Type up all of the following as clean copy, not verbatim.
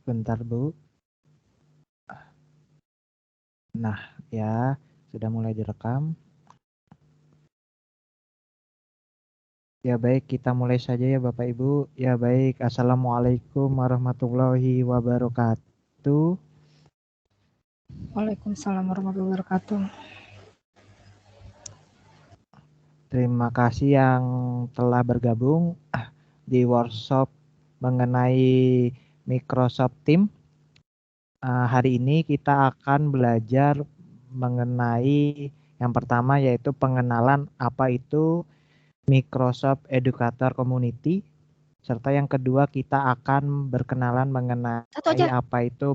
Bentar, Bu. Nah, ya, sudah mulai direkam. Ya baik, kita mulai saja ya Bapak Ibu. Ya baik, Assalamualaikum warahmatullahi wabarakatuh. Waalaikumsalam warahmatullahi wabarakatuh. Terima kasih yang telah bergabung di workshop mengenai Microsoft Teams. Hari ini kita akan belajar mengenai yang pertama yaitu pengenalan apa itu Microsoft Educator Community, serta yang kedua kita akan berkenalan mengenai apa itu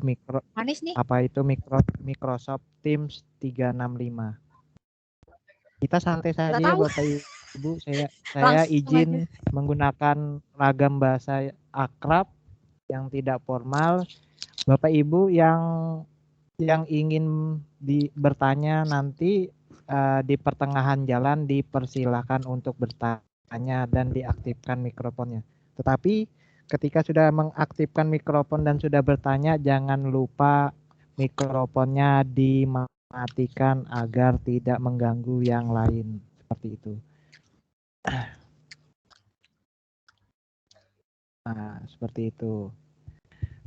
Microsoft Teams 365. Kita santai saja ya Bapak Ibu, saya izin menggunakan ragam bahasa akrab yang tidak formal. Bapak Ibu yang ingin bertanya nanti di pertengahan jalan dipersilahkan untuk bertanya dan diaktifkan mikrofonnya. Tetapi ketika sudah mengaktifkan mikrofon dan sudah bertanya, jangan lupa mikrofonnya dimatikan agar tidak mengganggu yang lain. Seperti itu. Nah, seperti itu.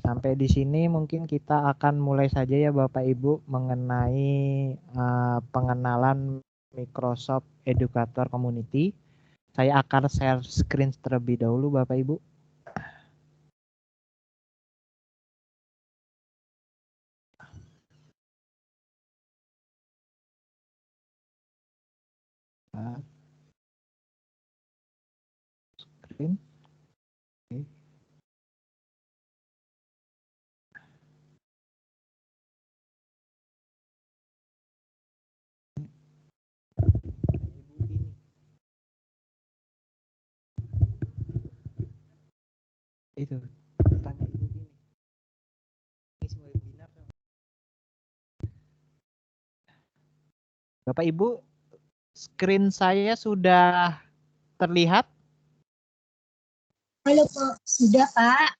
Sampai di sini mungkin kita akan mulai saja ya Bapak Ibu mengenai pengenalan Microsoft Educator Community. Saya akan share screen terlebih dahulu Bapak Ibu. Screen. Oke. Itu tanya Ibu gini. Isi webinar. Bapak Ibu, screen saya sudah terlihat? Halo Pak, sudah Pak.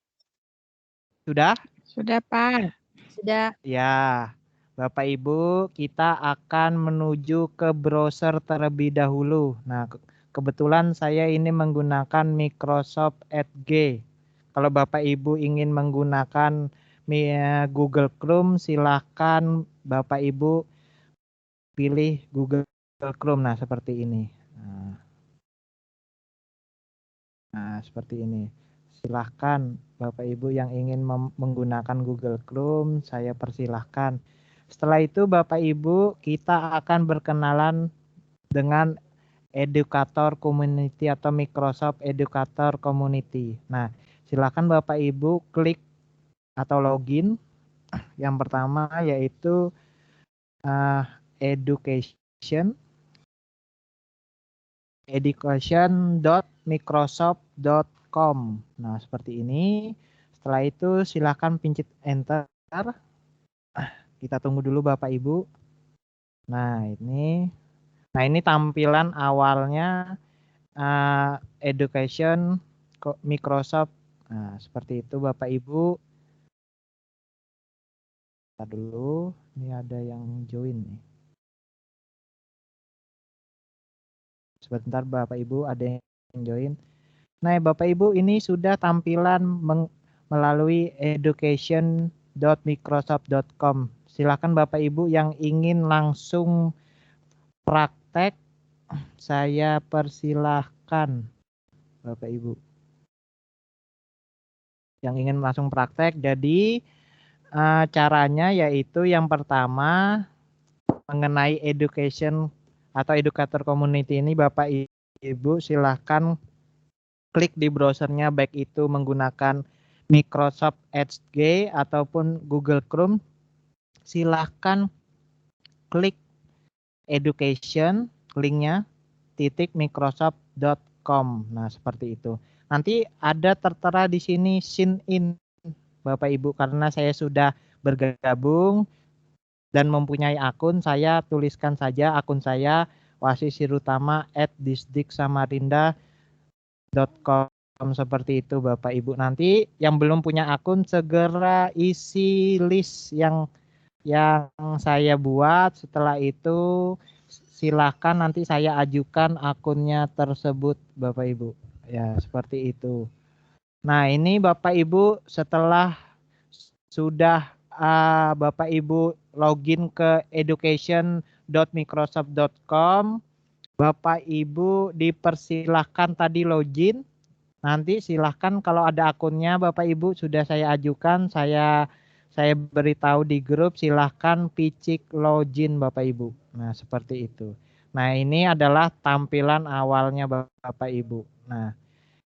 Sudah? Sudah Pak. Sudah. Ya, Bapak Ibu, kita akan menuju ke browser terlebih dahulu. Nah, kebetulan saya ini menggunakan Microsoft Edge. Kalau Bapak Ibu ingin menggunakan Google Chrome, silahkan Bapak Ibu pilih Google Chrome. Nah, seperti ini. Nah, seperti ini. Silahkan Bapak Ibu yang ingin menggunakan Google Chrome, saya persilahkan. Setelah itu Bapak Ibu, kita akan berkenalan dengan Educator Community atau Microsoft Educator Community. Nah, silahkan Bapak Ibu klik atau login. Yang pertama yaitu education.microsoft.com. Nah, seperti ini. Setelah itu silakan pencet enter. Kita tunggu dulu Bapak Ibu. Nah, ini tampilan awalnya Education Microsoft. Nah, seperti itu Bapak Ibu. Kita dulu, ini ada yang join nih. Sebentar Bapak Ibu, ada yang join. Nah, Bapak Ibu, ini sudah tampilan melalui education.microsoft.com. Silakan Bapak Ibu yang ingin langsung praktek, saya persilahkan Bapak Ibu. Yang ingin langsung praktek, jadi caranya yaitu yang pertama mengenai education atau educator community ini Bapak Ibu silahkan klik di browsernya baik itu menggunakan Microsoft Edge ataupun Google Chrome. Silahkan klik education linknya .microsoft.com. Nah, seperti itu. Nanti ada tertera di sini sign in Bapak Ibu karena saya sudah bergabung dan mempunyai akun, saya tuliskan saja akun saya wasisirutama@disdiksamarinda.com. seperti itu Bapak Ibu. Nanti yang belum punya akun segera isi list yang saya buat. Setelah itu silakan nanti saya ajukan akunnya tersebut Bapak Ibu. Ya, seperti itu. Nah, ini Bapak Ibu setelah sudah Bapak Ibu login ke education.microsoft.com, Bapak Ibu dipersilahkan tadi login. Nanti silahkan kalau ada akunnya Bapak Ibu sudah saya ajukan, saya beritahu di grup, silahkan picik login Bapak Ibu. Nah, seperti itu. Nah, ini adalah tampilan awalnya Bapak Ibu. Nah,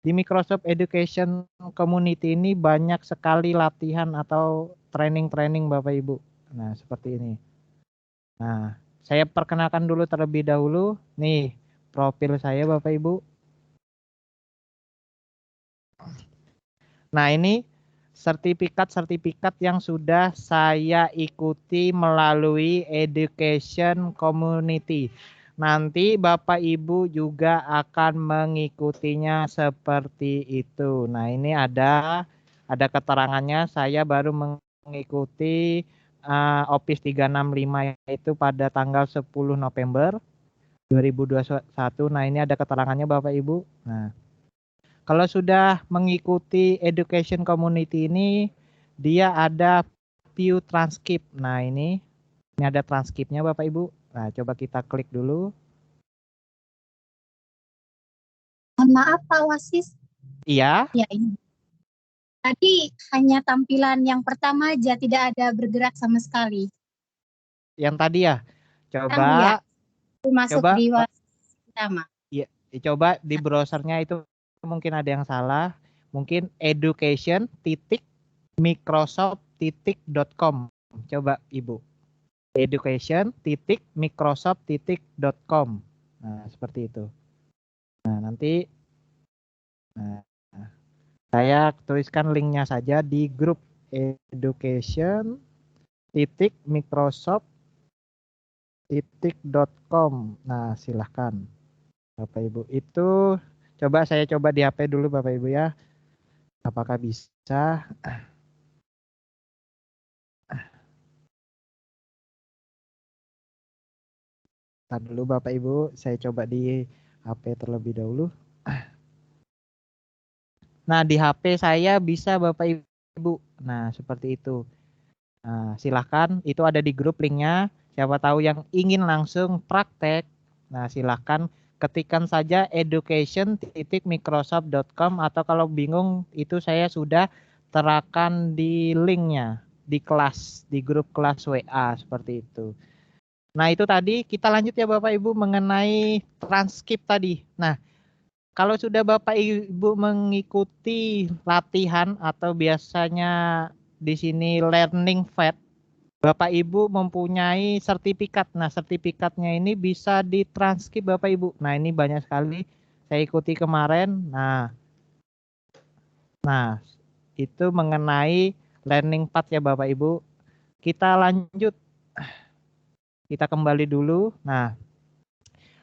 di Microsoft Education Community ini banyak sekali latihan atau training-training Bapak Ibu. Nah, seperti ini. Nah, saya perkenalkan dulu terlebih dahulu. Nih, profil saya Bapak Ibu. Nah, ini sertifikat-sertifikat yang sudah saya ikuti melalui Education Community. Nanti Bapak Ibu juga akan mengikutinya seperti itu. Nah, ini ada keterangannya. Saya baru mengikuti Office 365 itu pada tanggal 10 November 2021. Nah, ini ada keterangannya Bapak Ibu. Nah, kalau sudah mengikuti education community ini, dia ada view transcript. Nah, ini ada transkripnya Bapak Ibu. Nah, coba kita klik dulu. Mohon maaf Pak Wasis. Iya. Ya, ini. Tadi hanya tampilan yang pertama aja, tidak ada bergerak sama sekali. Yang tadi ya. Coba. Ya, masuk coba, di Wasis pertama. Iya, coba di browsernya itu mungkin ada yang salah. Mungkin education.microsoft.com. Coba Ibu. education.microsoft.com. Nah, seperti itu. Nah, nanti saya tuliskan linknya saja di grup education.microsoft.com. Nah, silahkan Bapak Ibu. Itu saya coba di HP dulu Bapak Ibu ya. Apakah bisa? Ntar dulu Bapak Ibu, saya coba di HP terlebih dahulu. Nah, di HP saya bisa Bapak Ibu. Nah, seperti itu. Nah, silahkan, itu ada di grup linknya. Siapa tahu yang ingin langsung praktek. Nah, silahkan ketikkan saja education.microsoft.com atau kalau bingung itu saya sudah terakan di linknya di kelas, di grup kelas WA seperti itu. Nah, itu tadi kita lanjut ya Bapak Ibu mengenai transkrip tadi. Nah, kalau sudah Bapak Ibu mengikuti latihan atau biasanya di sini learning pad, Bapak Ibu mempunyai sertifikat. Nah, sertifikatnya ini bisa ditranskrip Bapak Ibu. Nah, ini banyak sekali saya ikuti kemarin. Nah, itu mengenai learning pad ya Bapak Ibu. Kita lanjut. Kita kembali dulu. Nah,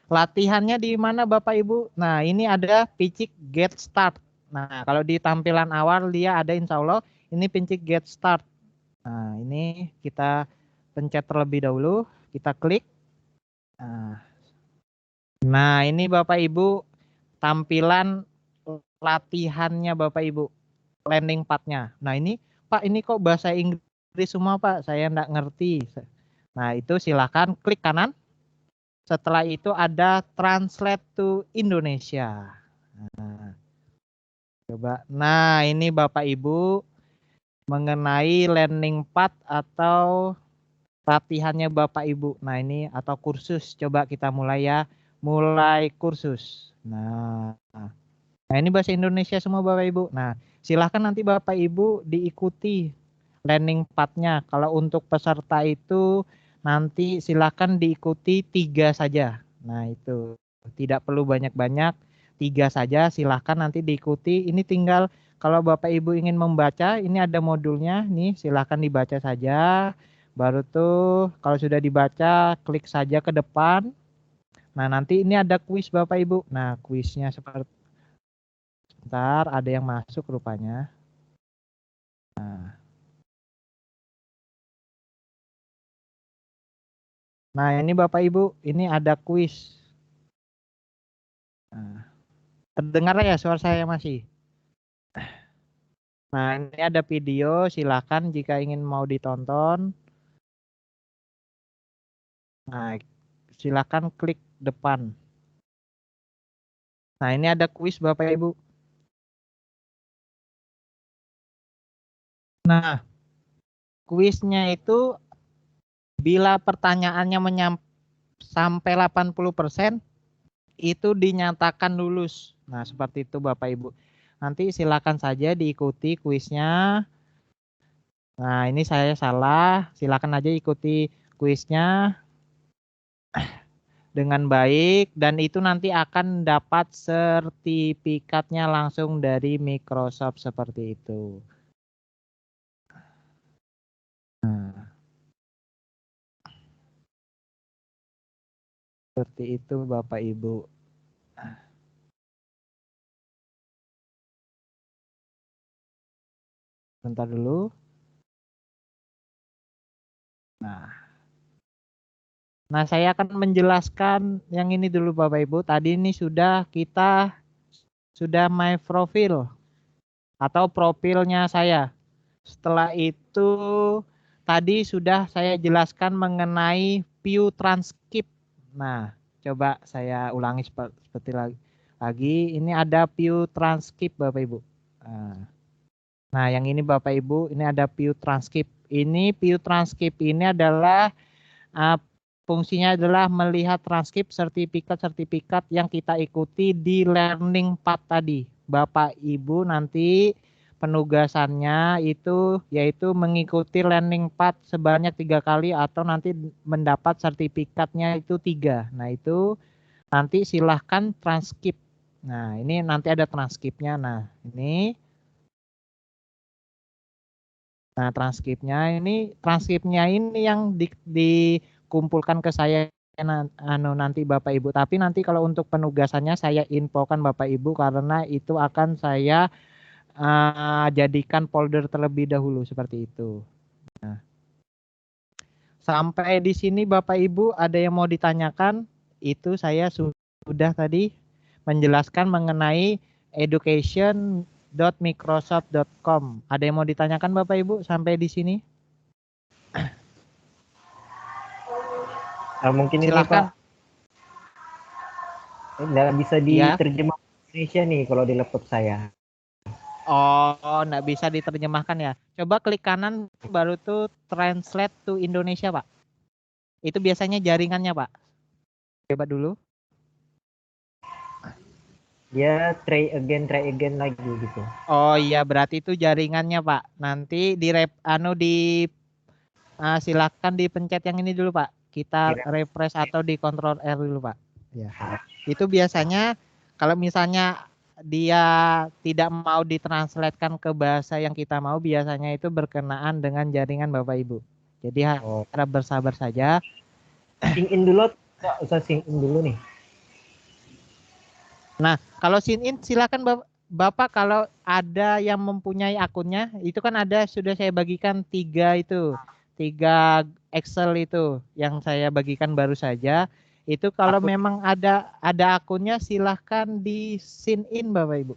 latihannya di mana Bapak Ibu? Nah, ini ada picik get start. Nah, kalau di tampilan awal dia ada insya Allah ini picik get start. Nah, ini kita pencet terlebih dahulu. Kita klik. Nah, ini Bapak Ibu tampilan latihannya Bapak Ibu. Landing pad-nya. Nah, ini Pak, ini kok bahasa Inggris semua Pak? Saya enggak ngerti. Nah, itu silakan klik kanan. Setelah itu ada translate to Indonesia. Nah, coba. Nah, ini Bapak Ibu mengenai landing pad atau latihannya Bapak Ibu. Nah, ini atau kursus. Coba kita mulai ya. Mulai kursus. Nah, ini bahasa Indonesia semua Bapak Ibu. Nah, silahkan nanti Bapak Ibu diikuti landing pad-nya. Kalau untuk peserta itu nanti silahkan diikuti 3 saja. Nah, itu tidak perlu banyak-banyak, 3 saja silahkan nanti diikuti. Ini tinggal kalau Bapak Ibu ingin membaca, ini ada modulnya nih, silahkan dibaca saja. Baru tuh kalau sudah dibaca klik saja ke depan. Nah, nanti ini ada kuis Bapak Ibu. Nah, kuisnya seperti Ntar ada yang masuk rupanya. Nah, ini Bapak Ibu, ini ada kuis. Nah, terdengar ya suara saya masih? Nah, ini ada video, silakan jika ingin mau ditonton. Nah, silakan klik depan. Nah, ini ada kuis Bapak Ibu. Nah, kuisnya itu bila pertanyaannya sampai 80% itu dinyatakan lulus. Nah, seperti itu Bapak Ibu. Nanti silakan saja diikuti kuisnya. Nah, ini saya salah. Silakan aja ikuti kuisnya dengan baik dan itu nanti akan dapat sertifikatnya langsung dari Microsoft seperti itu. Nah, seperti itu Bapak Ibu. Bentar dulu. Nah, saya akan menjelaskan yang ini dulu Bapak Ibu. Tadi ini kita sudah my profile atau profilnya saya. Setelah itu tadi sudah saya jelaskan mengenai view transcript. Nah, coba saya ulangi seperti lagi. Ini ada view transcript Bapak Ibu. Nah, yang ini Bapak Ibu, ini ada view transcript. Ini view transcript ini adalah fungsinya adalah melihat transkrip sertifikat-sertifikat yang kita ikuti di learning path tadi. Bapak Ibu nanti penugasannya itu yaitu mengikuti learning path sebanyak 3 kali atau nanti mendapat sertifikatnya itu 3. Nah, itu nanti silahkan transkrip. Nah, ini nanti ada transkripnya. Nah, ini transkripnya ini yang dikumpulkan ke saya nanti Bapak Ibu. Tapi nanti kalau untuk penugasannya saya infokan Bapak Ibu karena itu akan saya jadikan folder terlebih dahulu seperti itu. Nah, sampai di sini Bapak Ibu ada yang mau ditanyakan? Itu saya sudah tadi menjelaskan mengenai education.microsoft.com. Ada yang mau ditanyakan Bapak Ibu sampai di sini? Mungkin silakan. Ini Pak, nggak bisa diterjemah Indonesia nih kalau di laptop saya. Oh, nggak bisa diterjemahkan ya. Coba klik kanan baru tuh translate to Indonesia Pak. Itu biasanya jaringannya Pak. Coba dulu. Dia try again lagi gitu. Oh iya, berarti itu jaringannya Pak. Nanti silakan dipencet yang ini dulu Pak. Kita refresh atau di Ctrl R dulu Pak. Ya. Itu biasanya kalau misalnya dia tidak mau ditranslatekan ke bahasa yang kita mau, biasanya itu berkenaan dengan jaringan Bapak Ibu. Jadi harap bersabar saja. Sign in dulu, usah sign in dulu nih. Nah, kalau sign in silakan Bapak kalau ada yang mempunyai akunnya, itu kan ada sudah saya bagikan 3 Excel itu yang saya bagikan baru saja. Itu kalau memang ada akunnya silahkan di sign in Bapak Ibu.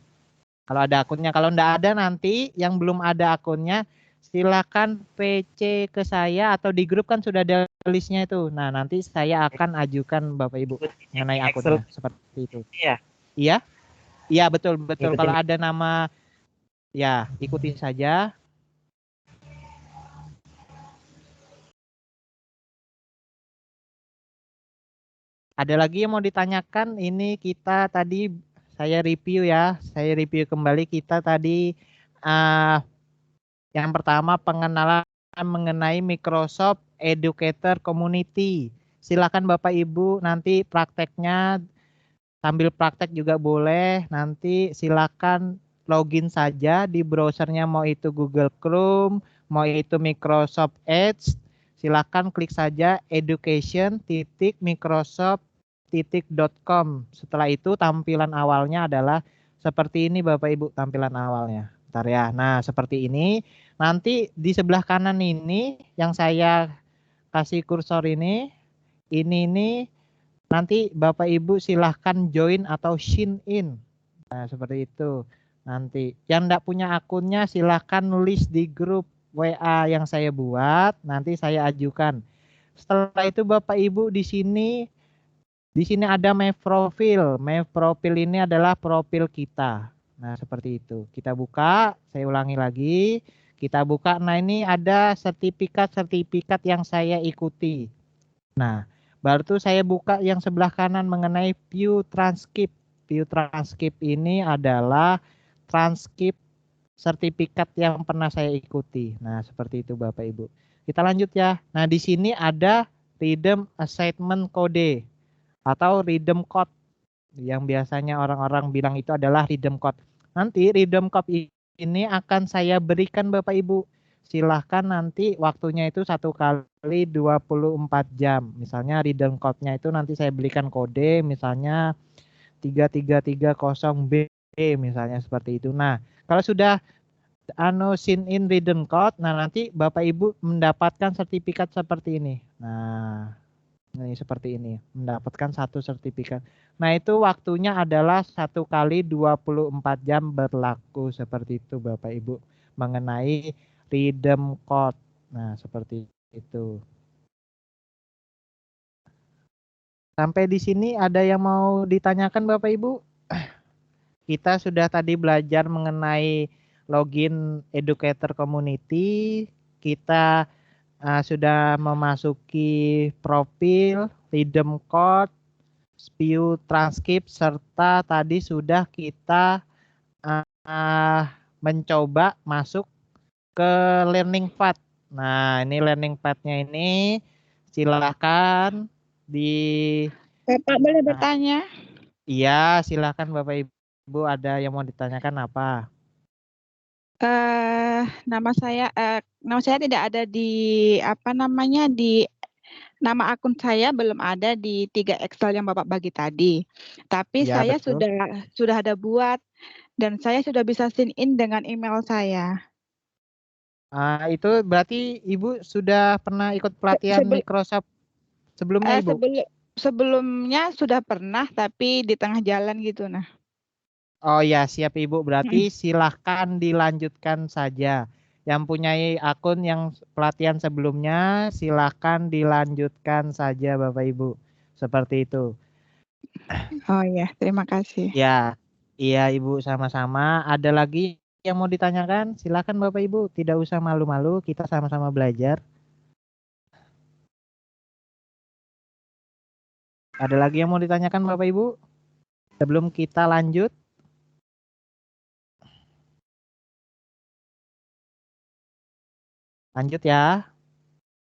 Kalau ada akunnya, kalau enggak ada nanti yang belum ada akunnya silakan PC ke saya atau di grup kan sudah ada listnya itu. Nah, nanti saya akan ajukan Bapak Ibu mengenai akunnya seperti itu. Iya. Iya? Iya, betul. Kalau ada nama ya ikuti saja. Ada lagi yang mau ditanyakan? Ini kita tadi saya review ya. Saya review kembali kita tadi yang pertama pengenalan mengenai Microsoft Educator Community. Silakan Bapak Ibu nanti prakteknya sambil praktek juga boleh. Nanti silakan login saja di browsernya mau itu Google Chrome, mau itu Microsoft Edge. Silakan klik saja education.microsoft.com. Setelah itu tampilan awalnya adalah Seperti ini Bapak Ibu tampilan awalnya. Bentar ya. Nah, seperti ini. Nanti di sebelah kanan ini yang saya kasih kursor ini nanti Bapak Ibu silahkan join atau sign in. Nah, seperti itu. Nanti yang enggak punya akunnya silahkan nulis di grup WA yang saya buat, nanti saya ajukan. Setelah itu Bapak Ibu di sini ada my profile. My profile ini adalah profil kita. Nah, seperti itu. Kita buka, saya ulangi lagi. Kita buka. Nah, ini ada sertifikat-sertifikat yang saya ikuti. Nah, baru tuh saya buka yang sebelah kanan mengenai view transcript. View transcript ini adalah transkrip sertifikat yang pernah saya ikuti. Nah, seperti itu Bapak Ibu. Kita lanjut ya. Nah, di sini ada rhythm assignment code atau rhythm code yang biasanya orang-orang bilang itu adalah rhythm code. Nanti rhythm code ini akan saya berikan Bapak Ibu. Silahkan nanti waktunya itu 1 kali 24 jam. Misalnya rhythm code-nya itu nanti saya berikan kode misalnya 3330B misalnya seperti itu. Nah, kalau sudah sign in rhythm code, nah nanti Bapak Ibu mendapatkan sertifikat seperti ini. Nah, ini seperti ini, mendapatkan satu sertifikat. Nah, itu waktunya adalah 1 kali 24 jam berlaku seperti itu Bapak Ibu mengenai rhythm code. Nah, seperti itu. Sampai di sini ada yang mau ditanyakan Bapak Ibu? Kita sudah tadi belajar mengenai login educator community. Kita sudah memasuki profil, rhythm code, view transcript, serta tadi sudah kita mencoba masuk ke learning path. Nah, ini learning path-nya ini silakan di Bapak boleh bertanya? Iya, silakan Bapak Ibu, ada yang mau ditanyakan apa? Nama saya tidak ada di nama akun saya belum ada di 3 Excel yang Bapak bagi tadi. Tapi Iya, saya betul. sudah ada buat dan saya sudah bisa sign in dengan email saya. Itu berarti Ibu sudah pernah ikut pelatihan Sebel- Microsoft sebelumnya, Ibu? Sebelumnya sudah pernah tapi di tengah jalan gitu nah. Oh ya, siap Ibu. Berarti silahkan dilanjutkan saja. Yang punya akun yang pelatihan sebelumnya, silahkan dilanjutkan saja Bapak Ibu. Seperti itu. Oh ya, terima kasih. Ya, iya Ibu sama-sama. Ada lagi yang mau ditanyakan? Silahkan Bapak Ibu. Tidak usah malu-malu, kita sama-sama belajar. Ada lagi yang mau ditanyakan Bapak Ibu? Sebelum kita lanjut. Lanjut ya.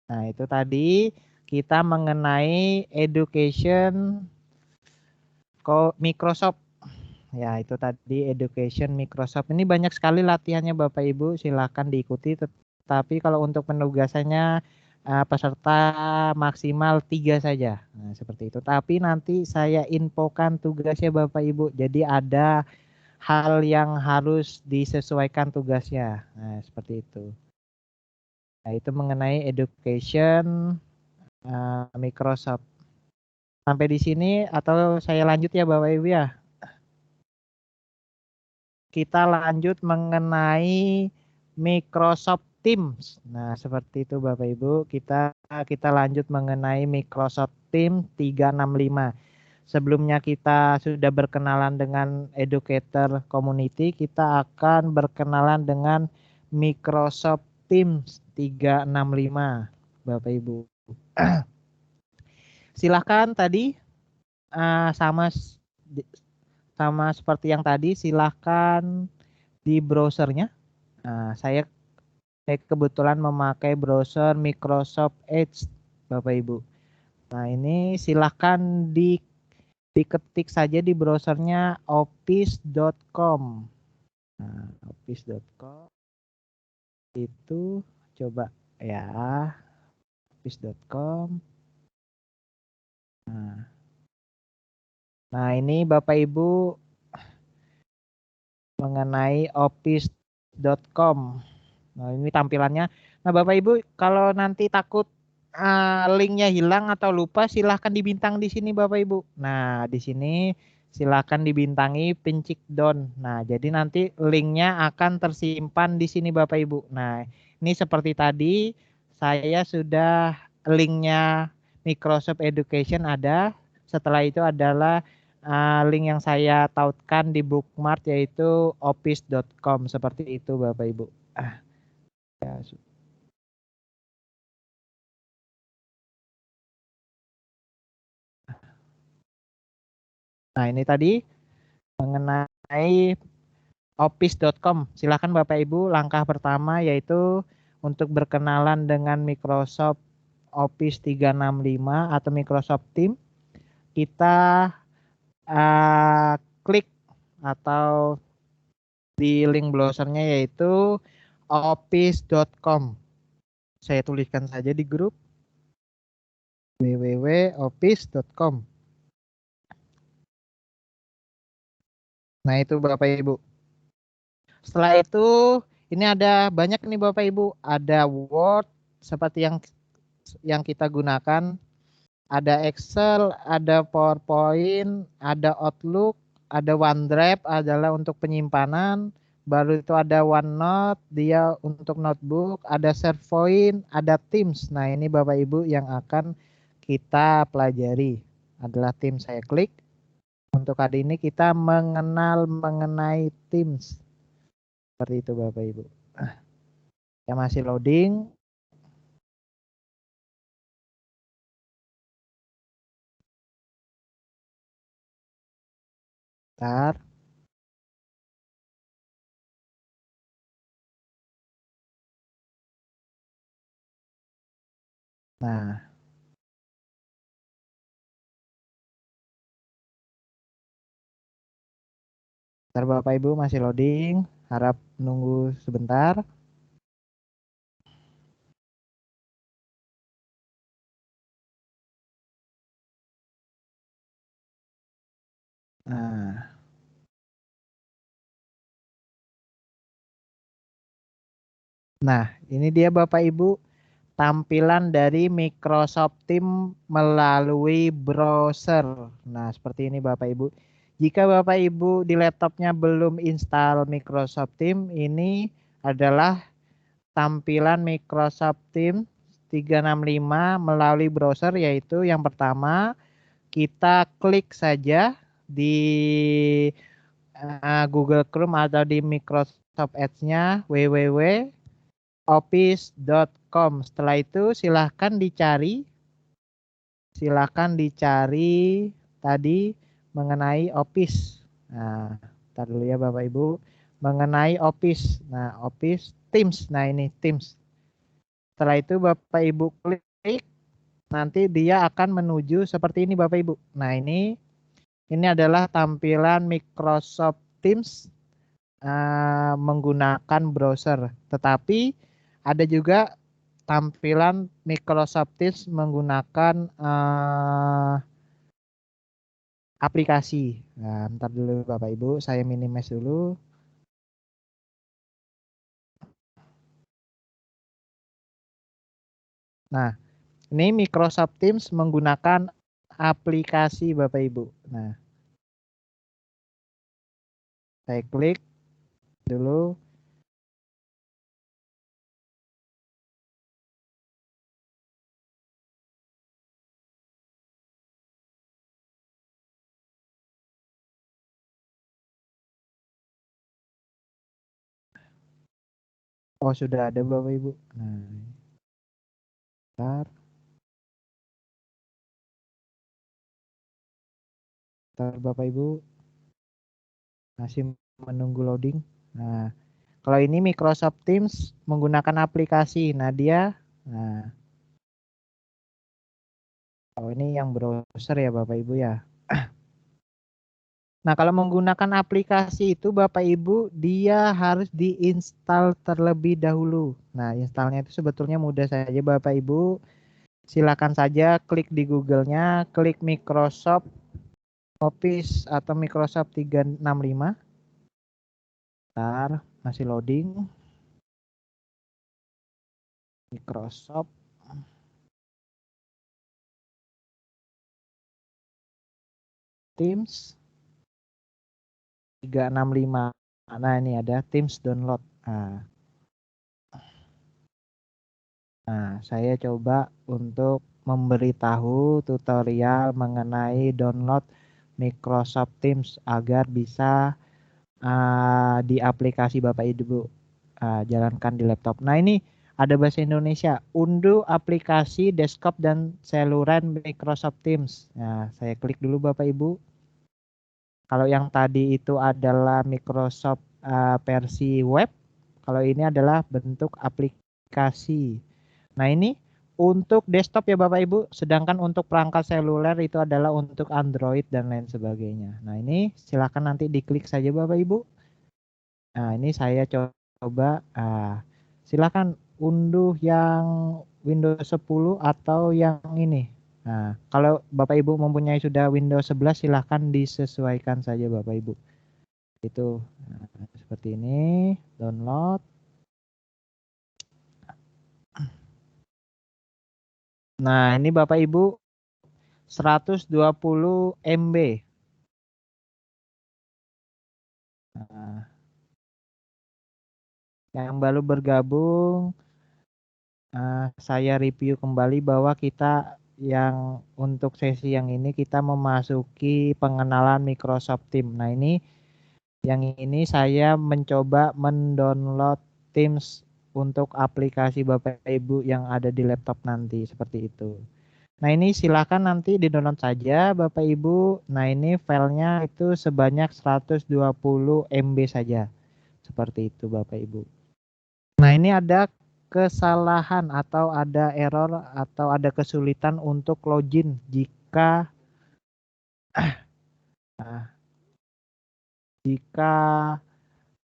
Nah, itu tadi kita mengenai education Microsoft. Ya, itu tadi education Microsoft. Ini banyak sekali latihannya Bapak Ibu, silakan diikuti. Tetapi kalau untuk penugasannya peserta maksimal 3 saja. Nah, seperti itu. Tapi nanti saya infokan tugasnya Bapak Ibu. Jadi ada hal yang harus disesuaikan tugasnya. Nah, seperti itu. Nah, itu mengenai education Microsoft. Sampai di sini atau saya lanjut ya Bapak Ibu ya. Kita lanjut mengenai Microsoft Teams. Nah, seperti itu Bapak Ibu, kita lanjut mengenai Microsoft Teams 365. Sebelumnya kita sudah berkenalan dengan educator community, kita akan berkenalan dengan Microsoft Teams 365 Bapak Ibu. Silahkan tadi sama seperti yang tadi, silahkan di browsernya. Nah, saya kebetulan memakai browser Microsoft Edge Bapak Ibu. Nah, ini silahkan diketik saja di browsernya office.com. Nah, office.com itu coba ya, office.com. Nah, ini Bapak Ibu mengenai office.com. Nah, ini tampilannya. Nah, Bapak Ibu, kalau nanti takut linknya hilang atau lupa, silahkan dibintang di sini Bapak Ibu. Nah, di sini silahkan dibintangi pincik down. Nah, jadi nanti linknya akan tersimpan di sini Bapak Ibu. Nah, ini seperti tadi saya sudah linknya Microsoft Education ada. Setelah itu adalah link yang saya tautkan di bookmark yaitu office.com seperti itu Bapak Ibu. Ya, nah, ini tadi mengenai office.com. Silakan Bapak Ibu, langkah pertama yaitu untuk berkenalan dengan Microsoft Office 365 atau Microsoft Teams. Kita klik atau di link browsernya yaitu office.com. Saya tuliskan saja di grup www.office.com. Nah, itu Bapak Ibu. Setelah itu ini ada banyak nih Bapak Ibu, ada Word seperti yang kita gunakan, ada Excel, ada PowerPoint, ada Outlook, ada OneDrive adalah untuk penyimpanan, baru itu ada OneNote dia untuk notebook, ada SharePoint, ada Teams. Nah, ini Bapak Ibu yang akan kita pelajari adalah Teams. Saya klik. Untuk hari ini kita mengenal mengenai Teams. Seperti itu Bapak Ibu. Ya, masih loading. Bentar. Nah, bentar Bapak Ibu masih loading. Harap nunggu sebentar. Nah, ini dia Bapak Ibu tampilan dari Microsoft Teams melalui browser. Nah, seperti ini Bapak Ibu. Jika Bapak Ibu di laptopnya belum install Microsoft Teams, ini adalah tampilan Microsoft Teams 365 melalui browser, yaitu yang pertama kita klik saja di Google Chrome atau di Microsoft Edge-nya www.office.com. Setelah itu silahkan dicari tadi mengenai Office. Nah, ntar dulu ya Bapak Ibu, mengenai Office. Nah, Office Teams. Nah, ini Teams. Setelah itu Bapak Ibu klik, nanti dia akan menuju seperti ini Bapak Ibu. Nah, ini adalah tampilan Microsoft Teams menggunakan browser. Tetapi ada juga tampilan Microsoft Teams menggunakan aplikasi. Nah, bentar dulu Bapak Ibu, saya minimize dulu. Nah, ini Microsoft Teams menggunakan aplikasi Bapak Ibu. Nah, saya klik dulu. Oh, sudah ada Bapak Ibu. Nah, bentar. Bentar Bapak Ibu. Masih menunggu loading. Nah, kalau ini Microsoft Teams menggunakan aplikasi. Nah, oh ini yang browser ya Bapak Ibu ya. Nah, kalau menggunakan aplikasi itu Bapak Ibu dia harus diinstal terlebih dahulu. Nah, installnya itu sebetulnya mudah saja Bapak Ibu. Silakan saja klik di Google-nya, klik Microsoft Office atau Microsoft 365. Bentar, masih loading. Microsoft. Teams 365. Nah, ini ada Teams download. Nah, saya coba untuk memberitahu tutorial mengenai download Microsoft Teams agar bisa di aplikasi Bapak Ibu jalankan di laptop. Nah, ini ada bahasa Indonesia. Unduh aplikasi desktop dan seluler Microsoft Teams. Nah, saya klik dulu Bapak Ibu. Kalau yang tadi itu adalah Microsoft versi web. Kalau ini adalah bentuk aplikasi. Nah, ini untuk desktop ya Bapak Ibu, sedangkan untuk perangkat seluler itu adalah untuk Android dan lain sebagainya. Nah, ini silakan nanti diklik saja Bapak Ibu. Nah, ini saya coba silakan unduh yang Windows 10 atau yang ini. Nah, kalau Bapak Ibu mempunyai sudah Windows 11 silahkan disesuaikan saja Bapak Ibu. Itu seperti ini, download. Nah, ini Bapak Ibu 120 MB. Nah, yang baru bergabung, saya review kembali bahwa kita yang untuk sesi yang ini kita memasuki pengenalan Microsoft Teams. Nah, yang ini saya mencoba mendownload Teams untuk aplikasi Bapak Ibu yang ada di laptop nanti seperti itu. Nah, ini silakan nanti di-download saja Bapak Ibu. Nah, ini filenya itu sebanyak 120 MB saja. Seperti itu Bapak Ibu. Nah, ini ada kesalahan atau ada error atau ada kesulitan untuk login jika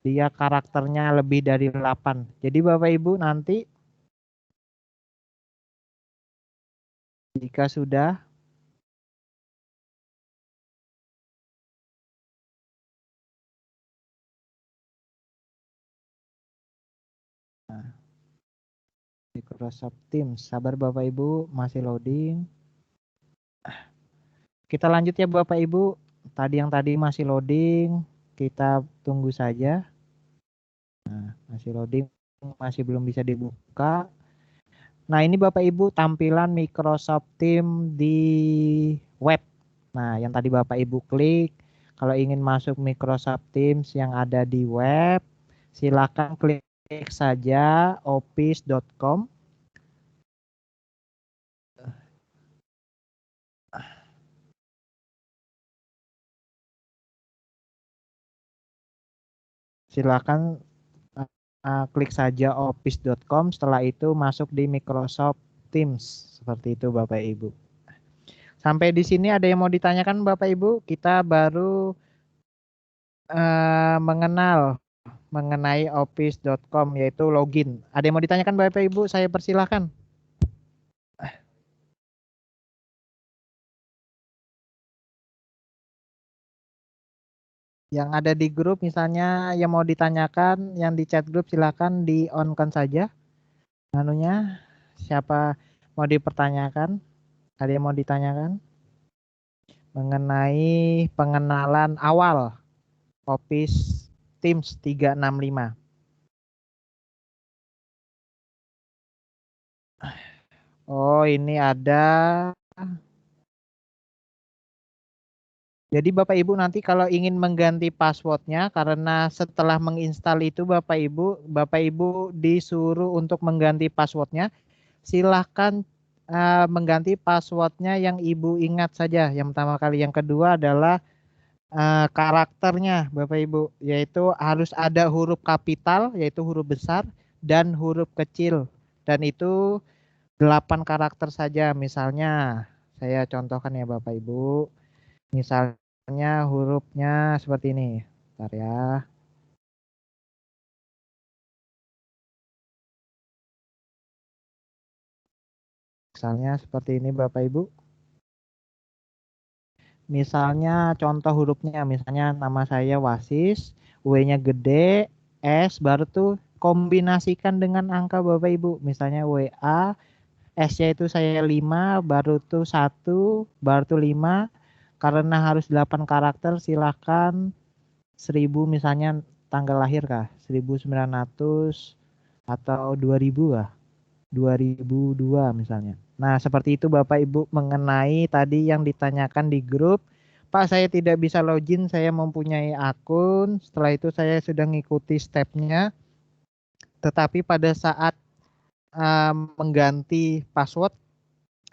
dia karakternya lebih dari 8. Jadi Bapak Ibu nanti jika sudah Microsoft Teams, sabar Bapak Ibu, masih loading. Kita lanjut ya Bapak Ibu. Yang tadi masih loading, kita tunggu saja. Nah, masih loading, masih belum bisa dibuka. Nah, ini Bapak Ibu tampilan Microsoft Teams di web. Nah, yang tadi Bapak Ibu klik, kalau ingin masuk Microsoft Teams yang ada di web, silakan klik saja office.com. Silakan klik saja office.com, setelah itu masuk di Microsoft Teams. Seperti itu Bapak Ibu. Sampai di sini ada yang mau ditanyakan Bapak Ibu? Kita baru mengenal mengenai office.com yaitu login. Ada yang mau ditanyakan Bapak Ibu? Saya persilahkan. Yang ada di grup misalnya yang mau ditanyakan, yang di chat grup silakan di on-kan saja. Anunya siapa mau dipertanyakan? Ada yang mau ditanyakan? Mengenai pengenalan awal Office Teams 365. Oh, ini ada. Jadi Bapak Ibu nanti kalau ingin mengganti passwordnya karena setelah menginstal itu Bapak Ibu disuruh untuk mengganti passwordnya. Silahkan mengganti passwordnya yang Ibu ingat saja. Yang pertama kali, yang kedua adalah karakternya Bapak Ibu, yaitu harus ada huruf kapital yaitu huruf besar dan huruf kecil, dan itu 8 karakter saja. Misalnya saya contohkan ya Bapak Ibu, misalnya hurufnya seperti ini. Bentar ya. Misalnya seperti ini Bapak Ibu. Misalnya contoh hurufnya, misalnya nama saya Wasis, W-nya gede, S baru tuh kombinasikan dengan angka Bapak Ibu. Misalnya WA, S-nya itu saya 5, baru tuh 1, baru tuh 5. Karena harus 8 karakter silahkan 1000 misalnya tanggal lahir kah? 1900 atau 2000 kah? 2002 misalnya. Nah, seperti itu Bapak Ibu mengenai tadi yang ditanyakan di grup. Pak, saya tidak bisa login, saya mempunyai akun. Setelah itu saya sudah mengikuti stepnya. Tetapi pada saat mengganti password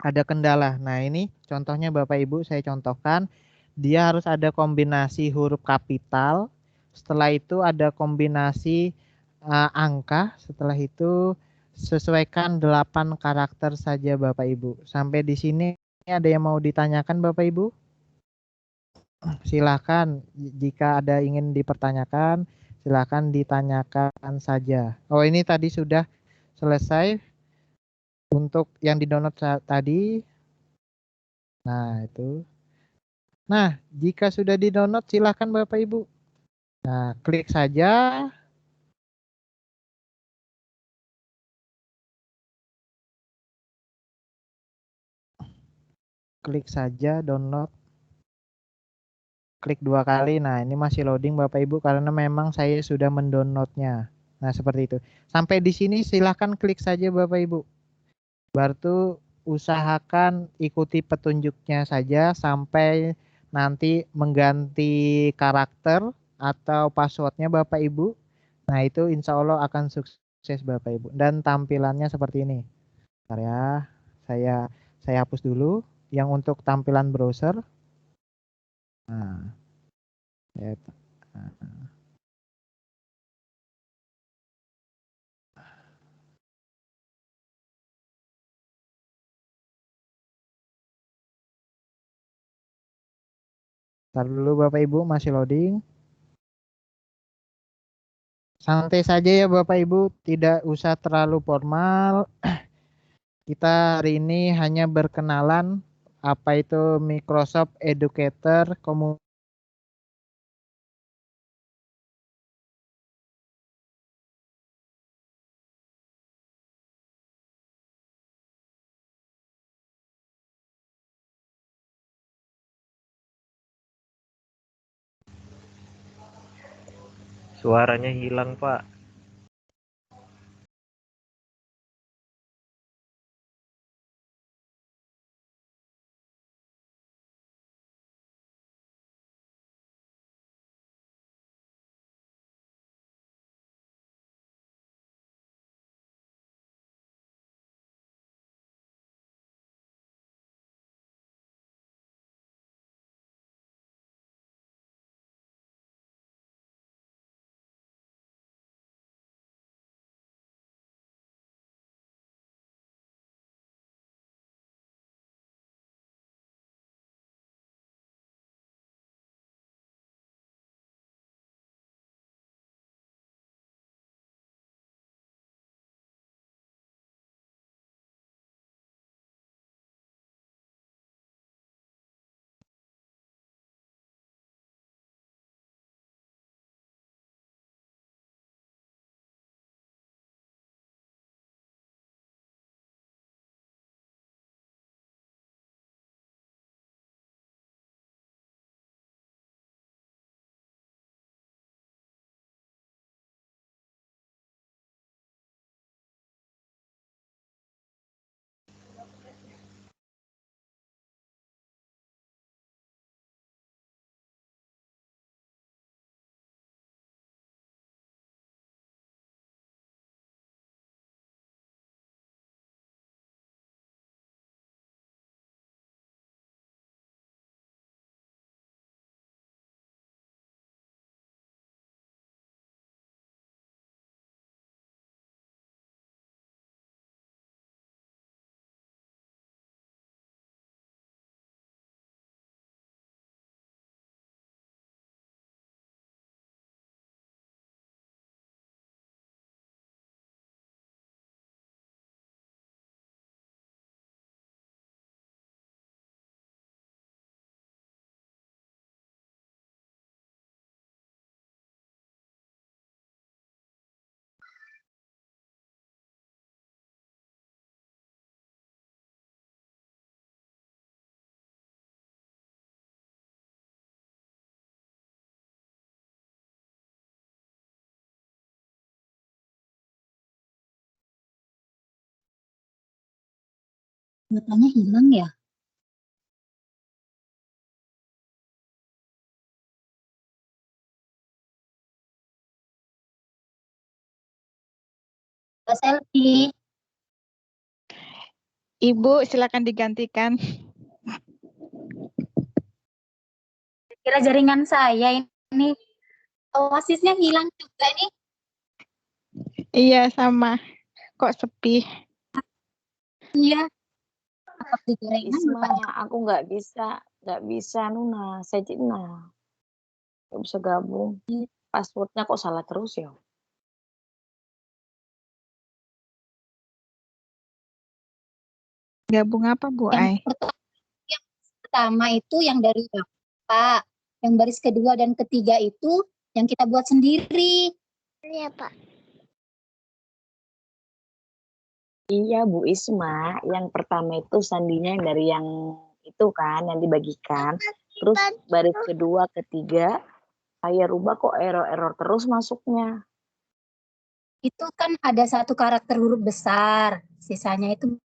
ada kendala. Nah, ini contohnya Bapak Ibu saya contohkan. Dia harus ada kombinasi huruf kapital. Setelah itu ada kombinasi angka. Setelah itu sesuaikan 8 karakter saja Bapak Ibu. Sampai di sini ada yang mau ditanyakan Bapak Ibu? Silakan jika ada ingin dipertanyakan, silakan ditanyakan saja. Oh, ini tadi sudah selesai untuk yang di-download tadi. Nah, itu. Nah, jika sudah di-download silakan Bapak Ibu. Nah, klik saja. Klik saja download. Klik 2 kali. Nah, ini masih loading Bapak Ibu karena memang saya sudah mendownloadnya. Nah, seperti itu. Sampai di sini silahkan klik saja Bapak Ibu. Baru usahakan ikuti petunjuknya saja sampai nanti mengganti karakter atau passwordnya Bapak Ibu. Nah, itu insya Allah akan sukses Bapak Ibu. Dan tampilannya seperti ini. Bentar ya, saya hapus dulu yang untuk tampilan browser. Nah, ya. Nah. Ntar dulu Bapak Ibu masih loading. Santai saja ya Bapak Ibu, tidak usah terlalu formal. Kita hari ini hanya berkenalan apa itu Microsoft Educator, Suaranya hilang, Pak. Matanya hilang ya? Mbak Selfie, Ibu, silakan digantikan. kira jaringan saya ini Oasisnya hilang juga nih. Iya, sama. Kok sepi? Iya. Apa di jaringan Isma, Bapak? aku nggak bisa Nuna, saya Cina, nggak bisa gabung. Passwordnya kok salah terus ya? Gabung apa, Bu Yang Ai? pertama itu yang dari Bapak, yang baris kedua dan ketiga itu yang kita buat sendiri. Iya, Pak. Iya Bu Isma, yang pertama itu sandinya yang dari yang itu kan, yang dibagikan. Terus baris kedua, ketiga, saya rubah kok error-error terus masuknya. Itu kan ada satu karakter huruf besar, sisanya itu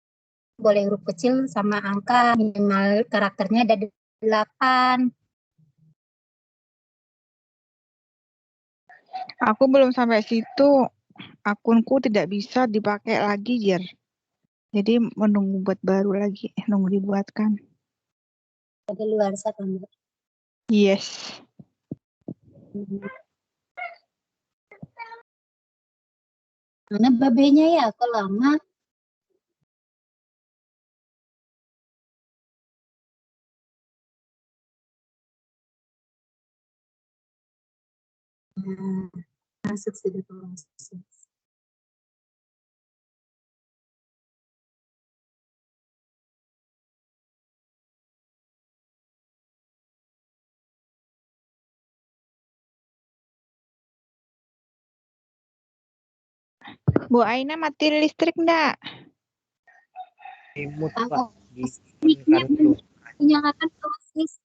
boleh huruf kecil sama angka, minimal karakternya ada 8. Aku belum sampai situ. Akunku tidak bisa dipakai lagi, Jer. Jadi menunggu buat baru lagi, nunggu dibuatkan. Ada luar sana. Yes. Mana babenya ya, kok lama? Masuk sudah proses. Bu Aina mati listrik enggak? Imut Pak Oh, di mic-nya kartu. menyalakan oasis.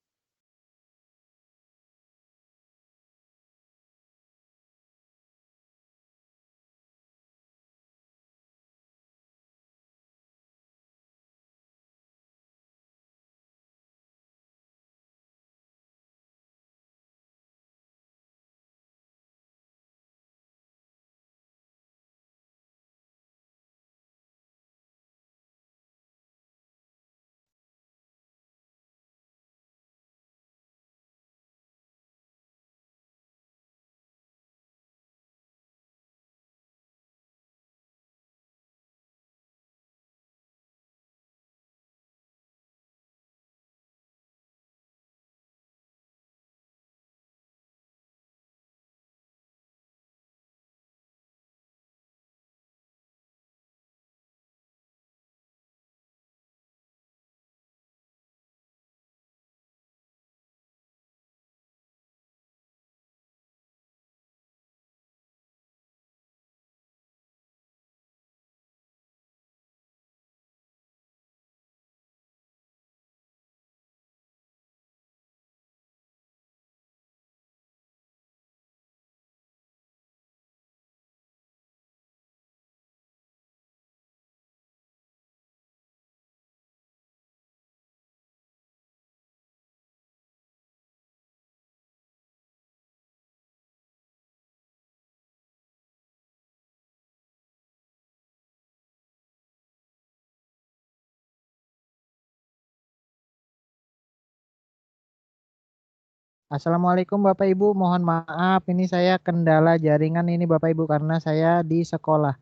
Assalamualaikum Bapak Ibu, mohon maaf ini saya kendala jaringan ini Bapak Ibu karena saya di sekolah.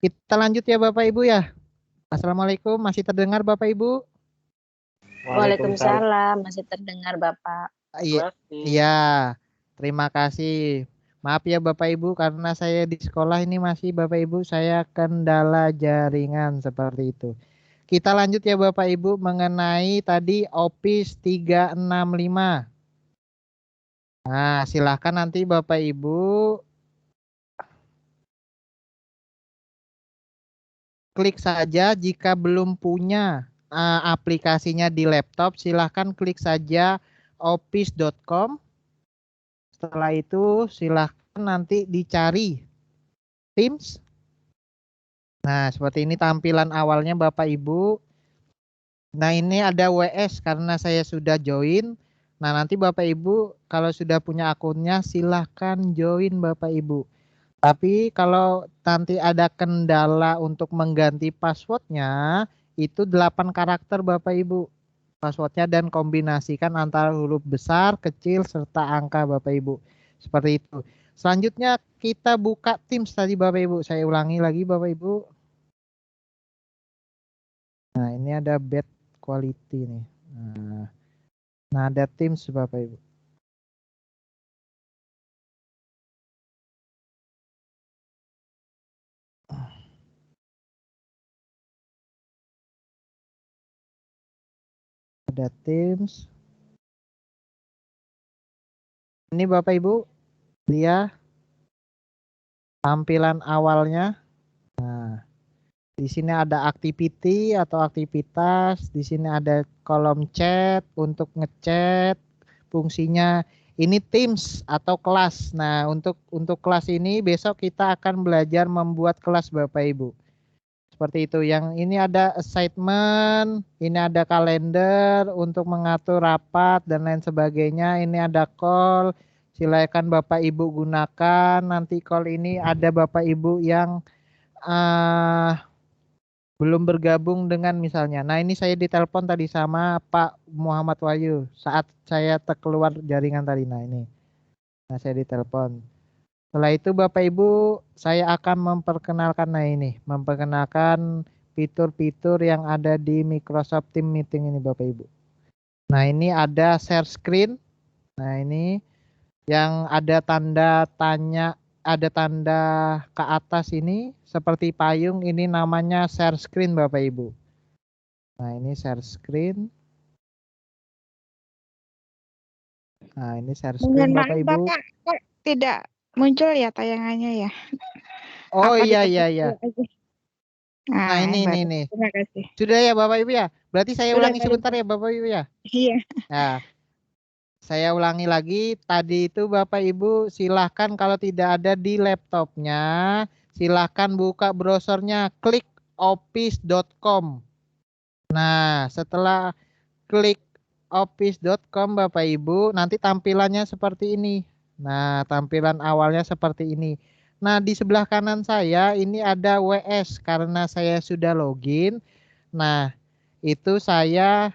Kita lanjut ya Bapak Ibu ya. Assalamualaikum, masih terdengar Bapak Ibu? Waalaikumsalam, masih terdengar Bapak. Iya, iya. Terima kasih. Maaf ya Bapak Ibu karena saya di sekolah ini masih Bapak Ibu saya kendala jaringan seperti itu. Kita lanjut ya Bapak Ibu mengenai tadi Office 365. Nah, silahkan nanti Bapak Ibu klik saja jika belum punya aplikasinya di laptop, silahkan klik saja office.com. Setelah itu silahkan nanti dicari Teams. Nah, seperti ini tampilan awalnya Bapak Ibu. Nah, ini ada WS karena saya sudah join. Nah, nanti Bapak Ibu kalau sudah punya akunnya silahkan join Bapak Ibu. Tapi kalau nanti ada kendala untuk mengganti passwordnya, itu 8 karakter Bapak Ibu. Passwordnya dan kombinasikan antara huruf besar, kecil, serta angka Bapak Ibu. Seperti itu. Selanjutnya kita buka Teams tadi Bapak Ibu. Saya ulangi lagi Bapak Ibu. Nah, ini ada bad quality nih. Nah, ada Teams Bapak Ibu. Ada Teams. Ini Bapak Ibu, lihat tampilan awalnya. Nah, di sini ada activity atau aktivitas. Di sini ada kolom chat untuk ngechat. Fungsinya ini Teams atau kelas. Nah, untuk kelas ini besok kita akan belajar membuat kelas Bapak Ibu. Seperti itu. Yang ini ada assignment, ini ada kalender untuk mengatur rapat dan lain sebagainya. Ini ada call. Silakan Bapak Ibu gunakan. Nanti call ini ada Bapak Ibu yang belum bergabung dengan misalnya. Nah, ini saya ditelepon tadi sama Pak Muhammad Wahyu saat saya keluar jaringan tadi. Nah, ini. Nah, saya ditelepon. Setelah itu Bapak Ibu, saya akan memperkenalkan memperkenalkan fitur-fitur yang ada di Microsoft Teams Meeting ini Bapak Ibu. Nah, ini ada share screen. Nah, ini yang ada tanda tanya, ada tanda ke atas ini seperti payung, ini namanya share screen Bapak Ibu. Nah, ini share screen. Nah, ini share screen Bapak Ibu. Bapak kok tidak muncul ya tayangannya ya? Oh Apa iya diketik iya iya. dulu aja? Nah, ini baru. nih. Terima kasih. Sudah ya Bapak Ibu ya? Berarti saya Sudah, ulangi sebentar ya Bapak Ibu ya? Iya. Nah, saya ulangi lagi, tadi itu Bapak Ibu silahkan kalau tidak ada di laptopnya, silahkan buka browsernya, klik office.com. Nah, setelah klik office.com Bapak Ibu, nanti tampilannya seperti ini. Nah, tampilan awalnya seperti ini. Nah, di sebelah kanan saya ini ada WS karena saya sudah login. Nah, itu saya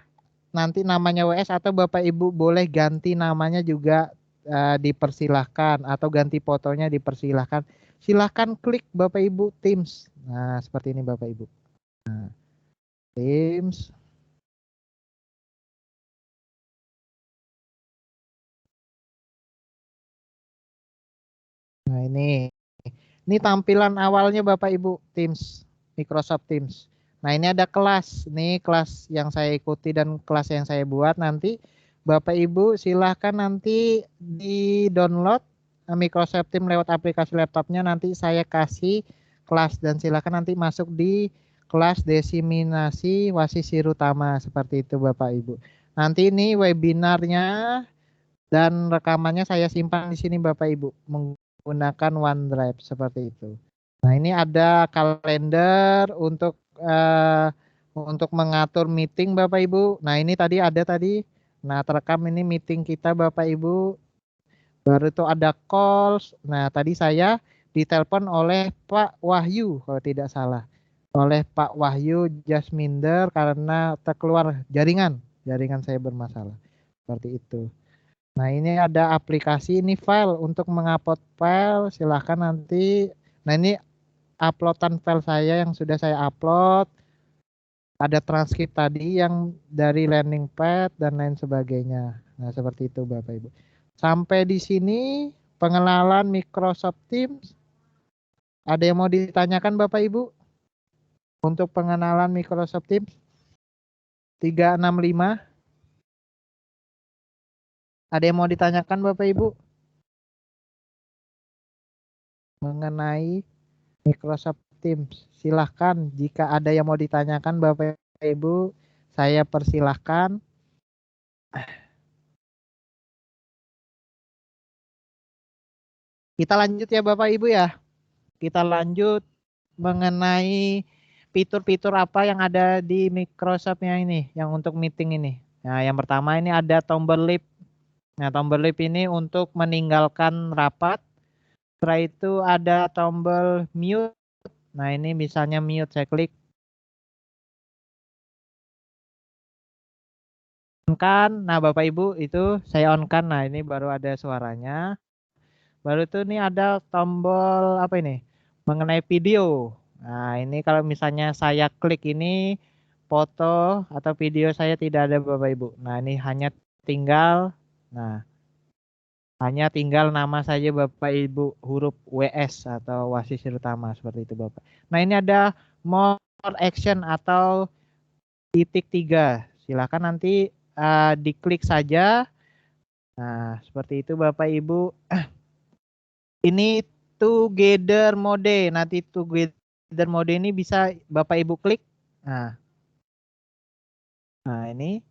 nanti namanya WS atau Bapak Ibu boleh ganti namanya juga dipersilahkan atau ganti fotonya dipersilahkan. Silahkan klik Bapak Ibu Teams. Nah, seperti ini Bapak Ibu. Nah, Teams. Nah, ini tampilan awalnya Bapak Ibu Teams, Microsoft Teams. Nah, ini ada kelas. Ini kelas yang saya ikuti dan kelas yang saya buat. Nanti Bapak Ibu silahkan nanti di-download Microsoft Teams lewat aplikasi laptopnya. Nanti saya kasih kelas dan silahkan nanti masuk di kelas diseminasi Wasisir Utama. Seperti itu Bapak Ibu. Nanti ini webinarnya dan rekamannya saya simpan di sini Bapak Ibu menggunakan OneDrive seperti itu. Nah, ini ada kalender untuk mengatur meeting Bapak Ibu. Nah, ini tadi ada tadi. Nah, terekam ini meeting kita Bapak Ibu. Baru itu ada calls. Nah, tadi saya ditelepon oleh Pak Wahyu kalau tidak salah. Oleh Pak Wahyu Jasminder karena terkeluar jaringan. Jaringan saya bermasalah. Seperti itu. Nah, ini ada aplikasi, ini file untuk mengupload file. Silahkan nanti. Nah, ini uploadan file saya yang sudah saya upload. Ada transkrip tadi yang dari landing pad dan lain sebagainya. Nah, seperti itu Bapak Ibu. Sampai di sini pengenalan Microsoft Teams. Ada yang mau ditanyakan Bapak Ibu? Untuk pengenalan Microsoft Teams 365. Ada yang mau ditanyakan Bapak Ibu? Mengenai Microsoft Teams. Silahkan jika ada yang mau ditanyakan Bapak Ibu, saya persilahkan. Kita lanjut ya Bapak Ibu ya. Kita lanjut mengenai fitur-fitur apa yang ada di Microsoft-nya ini, yang untuk meeting ini. Nah, yang pertama ini ada tombol leave. Nah, tombol leave ini untuk meninggalkan rapat. Setelah itu ada tombol mute. Nah, ini misalnya mute, saya klik. On-kan. Nah, Bapak Ibu itu saya on-kan. Nah, ini baru ada suaranya. Baru itu nih ada tombol apa ini? Mengenai video. Nah, ini kalau misalnya saya klik ini foto atau video saya tidak ada Bapak Ibu. Nah, ini hanya tinggal nama saja Bapak Ibu, huruf WS atau wasisir utama seperti itu Bapak. Nah, ini ada more action atau titik 3. Silakan nanti diklik saja. Nah, seperti itu Bapak Ibu. Ini together mode. Nanti together mode ini bisa Bapak Ibu klik. Nah, ini.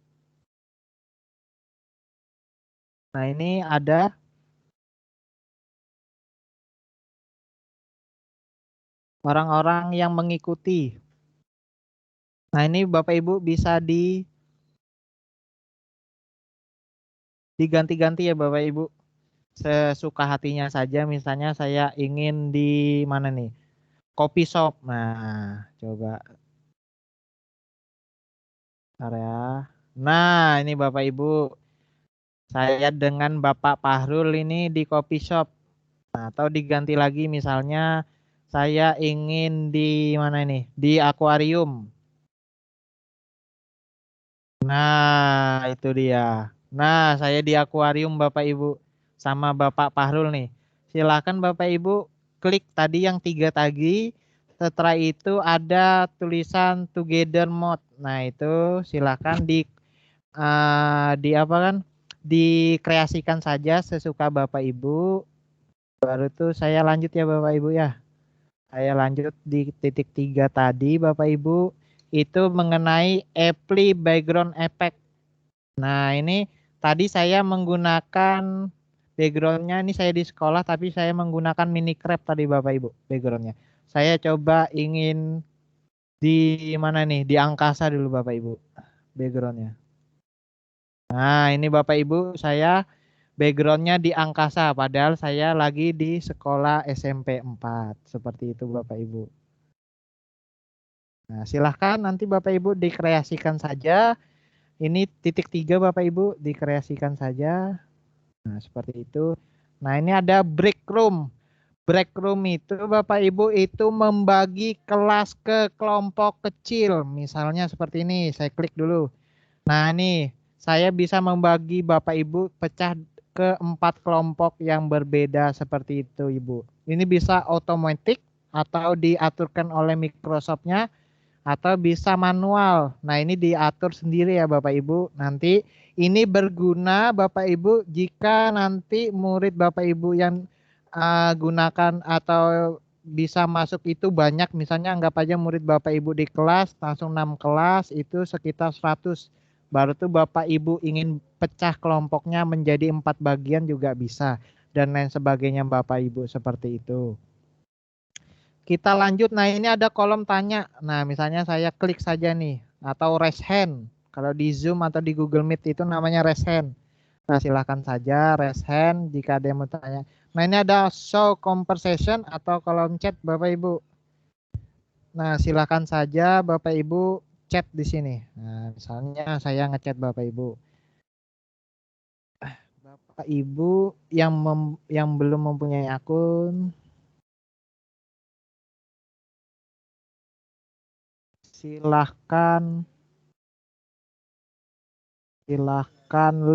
Nah, ini ada orang-orang yang mengikuti. Nah, ini Bapak Ibu bisa diganti-ganti ya Bapak Ibu. Sesuka hatinya saja. Misalnya saya ingin di mana nih? Coffee shop. Nah, coba. Area. Nah, ini Bapak Ibu. Saya dengan Bapak Pahrul ini di coffee shop. Nah, atau diganti lagi misalnya saya ingin di mana ini? Di akuarium. Nah, itu dia. Nah, saya di akuarium Bapak Ibu sama Bapak Pahrul nih. Silakan Bapak Ibu klik tadi yang 3 tadi. Setelah itu ada tulisan together mode. Nah, itu silakan di apa kan? Dikreasikan saja sesuka Bapak Ibu. Baru tuh saya lanjut ya Bapak Ibu ya. Saya lanjut di titik 3 tadi Bapak Ibu. Itu mengenai apply background effect. Nah, ini tadi saya menggunakan backgroundnya, ini saya di sekolah tapi saya menggunakan Minicraft tadi Bapak Ibu backgroundnya. Saya coba ingin di mana nih? Di angkasa dulu Bapak Ibu backgroundnya. Nah, ini Bapak Ibu saya backgroundnya di angkasa padahal saya lagi di sekolah SMP 4. Seperti itu Bapak Ibu. Nah, silahkan nanti Bapak Ibu dikreasikan saja. Ini titik 3 Bapak Ibu dikreasikan saja. Nah, seperti itu. Nah, ini ada break room. Break room itu Bapak Ibu itu membagi kelas ke kelompok kecil. Misalnya seperti ini, saya klik dulu. Nah, ini saya bisa membagi Bapak Ibu pecah ke 4 kelompok yang berbeda seperti itu Ibu. Ini bisa otomatis atau diaturkan oleh Microsoft-nya atau bisa manual. Nah, ini diatur sendiri ya Bapak Ibu. Nanti ini berguna Bapak Ibu jika nanti murid Bapak Ibu yang gunakan atau bisa masuk itu banyak. Misalnya anggap aja murid Bapak Ibu di kelas langsung 6 kelas itu sekitar 100. Baru tuh Bapak Ibu ingin pecah kelompoknya menjadi 4 bagian juga bisa. Dan lain sebagainya Bapak Ibu seperti itu. Kita lanjut, nah ini ada kolom tanya. Nah misalnya saya klik saja nih, atau raise hand. Kalau di Zoom atau di Google Meet itu namanya raise hand. Nah silahkan saja raise hand jika ada yang mau tanya. Nah ini ada show conversation atau kolom chat Bapak Ibu. Nah silahkan saja Bapak Ibu chat di sini. Nah misalnya saya ngechat Bapak Ibu. Bapak Ibu yang belum mempunyai akun, silahkan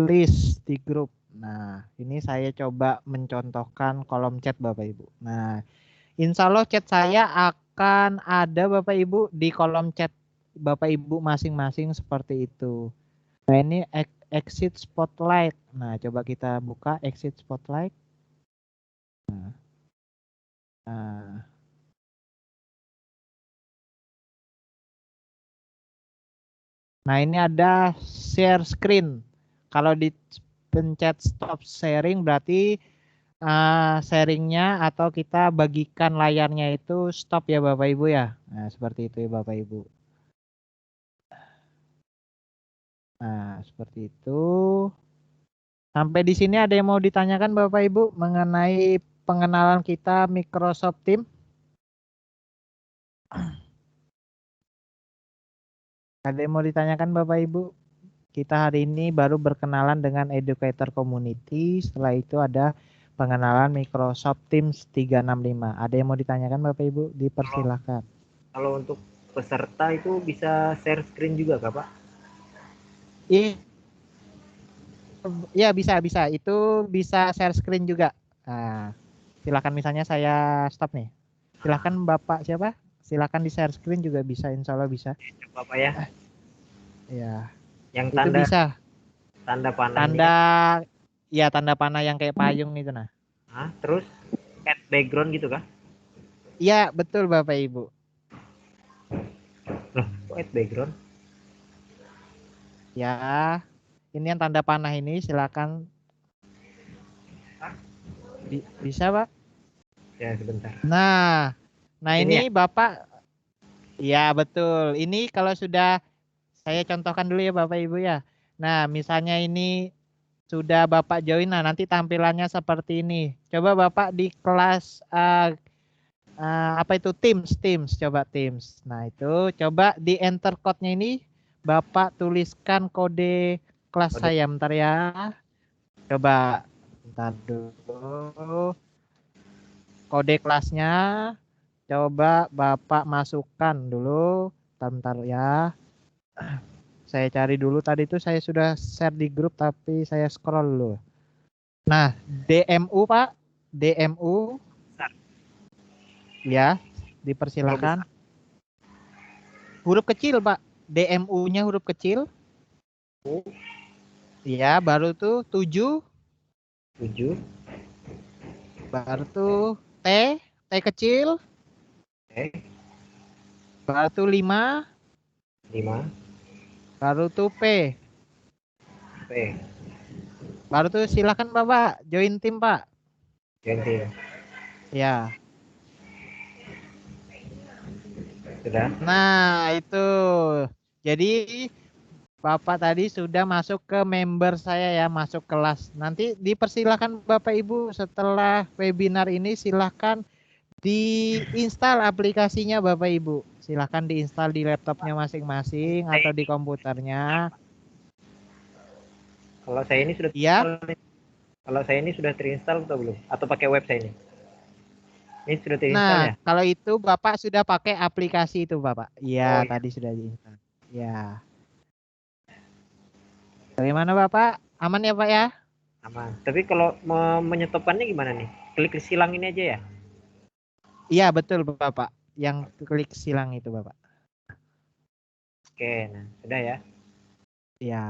list di grup. Nah, ini saya coba mencontohkan kolom chat Bapak Ibu. Nah, insya Allah chat saya akan ada Bapak Ibu di kolom chat Bapak Ibu masing-masing seperti itu. Nah, ini exit spotlight. Nah, coba kita buka exit spotlight. Nah, ini ada share screen. Kalau dipencet stop sharing berarti sharingnya atau kita bagikan layarnya itu stop ya Bapak Ibu ya. Nah, seperti itu ya Bapak Ibu. Nah, seperti itu. Sampai di sini ada yang mau ditanyakan Bapak Ibu mengenai pengenalan kita Microsoft Teams? Ada yang mau ditanyakan Bapak Ibu? Kita hari ini baru berkenalan dengan Educator Community. Setelah itu ada pengenalan Microsoft Teams 365. Ada yang mau ditanyakan Bapak Ibu? Dipersilahkan. Kalau untuk peserta itu bisa share screen juga kah Pak? Iya bisa. Itu bisa share screen juga. Nah, silakan misalnya saya stop nih. Silakan Bapak siapa? Silakan di share screen juga bisa. Insya Allah bisa. Coba Pak ya. Iya. Yang Itu tanda bisa. Tanda panah. Tanda ya tanda panah yang kayak payung itu nah. Terus add background gitu kah? Iya betul Bapak Ibu. Loh, kok add background? Ya, ini yang tanda panah ini silakan. Bisa Pak? Ya sebentar. Nah ini ya? Bapak. Ya betul. Ini kalau sudah saya contohkan dulu ya Bapak Ibu ya. Nah misalnya ini sudah Bapak join, nah nanti tampilannya seperti ini. Coba Bapak di kelas apa itu Teams, coba Teams. Nah itu coba di enter code-nya ini Bapak tuliskan kode kelas saya, bentar ya. Coba, bentar dulu. Kode kelasnya, coba Bapak masukkan dulu, bentar ya. Saya cari dulu, tadi itu saya sudah share di grup tapi saya scroll dulu. Nah, DMU Pak, DMU. Ya, dipersilakan. Huruf kecil Pak, DMU-nya huruf kecil. Iya, baru tuh 7. Baru tuh T kecil. Baru tuh 5. Baru tuh P. Baru tuh silakan Bapak join tim Pak. Join tim. Ya. Sudah. Nah itu. Jadi Bapak tadi sudah masuk ke member saya ya, masuk kelas. Nanti dipersilakan Bapak Ibu setelah webinar ini silahkan diinstal aplikasinya Bapak Ibu. Silahkan diinstal di laptopnya masing-masing atau di komputernya. Kalau saya ini sudah terinstall atau belum? Atau pakai web saya ini? Ini sudah terinstall ya? Kalau itu Bapak sudah pakai aplikasi itu Bapak. Iya, tadi sudah diinstal. Ya. Bagaimana Bapak? Aman ya Pak ya? Aman. Tapi kalau menyetopkannya gimana nih? Klik silang ini aja ya? Iya betul Bapak. Yang klik silang itu Bapak. Oke, nah sudah ya. Iya.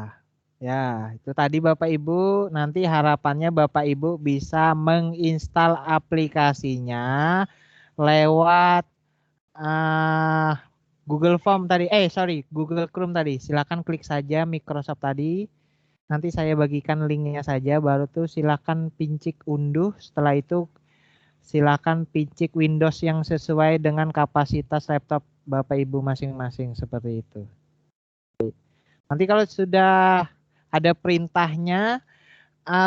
Ya, itu tadi Bapak Ibu, nanti harapannya Bapak Ibu bisa menginstal aplikasinya lewat Google Form tadi. Google Chrome tadi. Silakan klik saja Microsoft tadi. Nanti saya bagikan linknya saja, baru tuh silakan pincik unduh. Setelah itu silakan pincik Windows yang sesuai dengan kapasitas laptop Bapak Ibu masing-masing seperti itu. Nanti kalau sudah ada perintahnya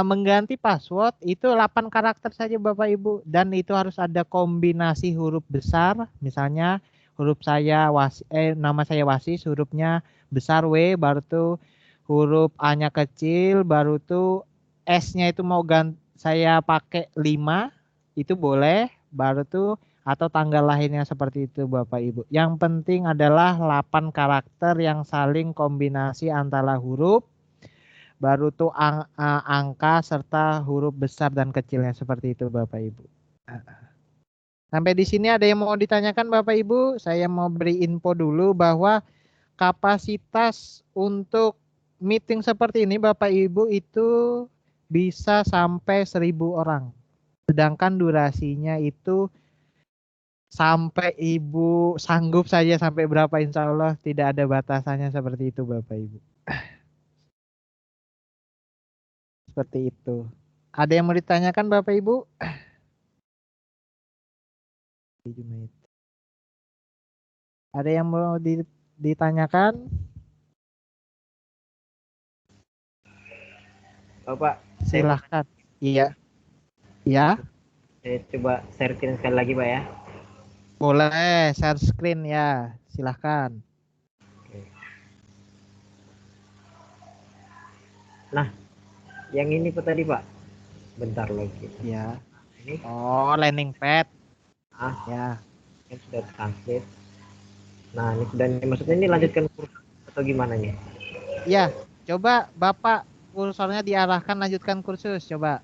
mengganti password itu 8 karakter saja Bapak Ibu, dan itu harus ada kombinasi huruf besar, misalnya huruf saya nama saya Wasis, hurufnya besar W, baru tuh huruf A-nya kecil, baru tuh S-nya itu mau saya pakai 5 itu boleh, baru tuh atau tanggal lahirnya seperti itu Bapak Ibu. Yang penting adalah 8 karakter yang saling kombinasi antara huruf, baru tuh angka serta huruf besar dan kecilnya seperti itu Bapak Ibu. Sampai di sini ada yang mau ditanyakan Bapak Ibu? Saya mau beri info dulu bahwa kapasitas untuk meeting seperti ini Bapak Ibu itu bisa sampai 1000 orang. Sedangkan durasinya itu sampai Ibu sanggup saja sampai berapa, insya Allah tidak ada batasannya seperti itu Bapak Ibu. Seperti itu. Ada yang mau ditanyakan Bapak Ibu? Ada yang mau ditanyakan? Bapak, Silahkan. Iya. Ya, saya coba share screen sekali lagi Pak ya. boleh share screen ya. Silahkan. Nah, yang ini Pak tadi Pak. Bentar lagi. Ya. Ini Oh, landing pad. Ya. ini sudah translate. Nah, ini sudah maksudnya ini lanjutkan kursus atau gimana nih? Ya, coba Bapak kursornya diarahkan lanjutkan kursus, coba.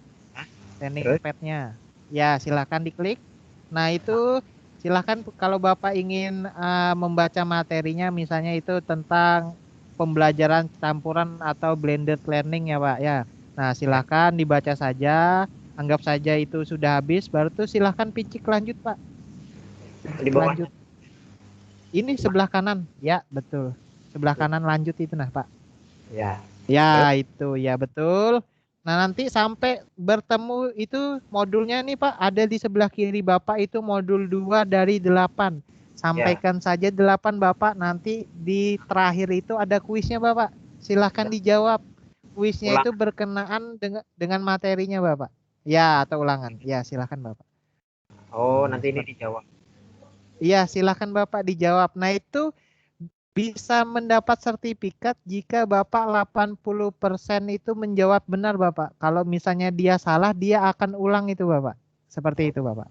Landing pad-nya. Ya, silahkan diklik. Nah, itu silahkan kalau Bapak ingin membaca materinya, misalnya itu tentang pembelajaran campuran atau blended learning ya Pak ya. Nah, silahkan dibaca saja. Anggap saja itu sudah habis, baru tuh silahkan picik lanjut Pak. Di bawah. Lanjut. Ini sebelah kanan, ya betul. Sebelah kanan lanjut itu nah Pak. Ya. Ya itu ya betul. Nah nanti sampai bertemu itu modulnya nih Pak, ada di sebelah kiri Bapak itu modul 2 dari 8. Sampaikan saja 8 Bapak, nanti di terakhir itu ada kuisnya Bapak. Silahkan dijawab. Kuisnya itu berkenaan dengan materinya Bapak. Ya atau ulangan. Ya silahkan Bapak. Oh nanti ini dijawab. Iya silahkan Bapak dijawab. Nah itu bisa mendapat sertifikat jika Bapak 80% itu menjawab benar Bapak. Kalau misalnya dia salah, dia akan ulang itu Bapak. Seperti itu Bapak.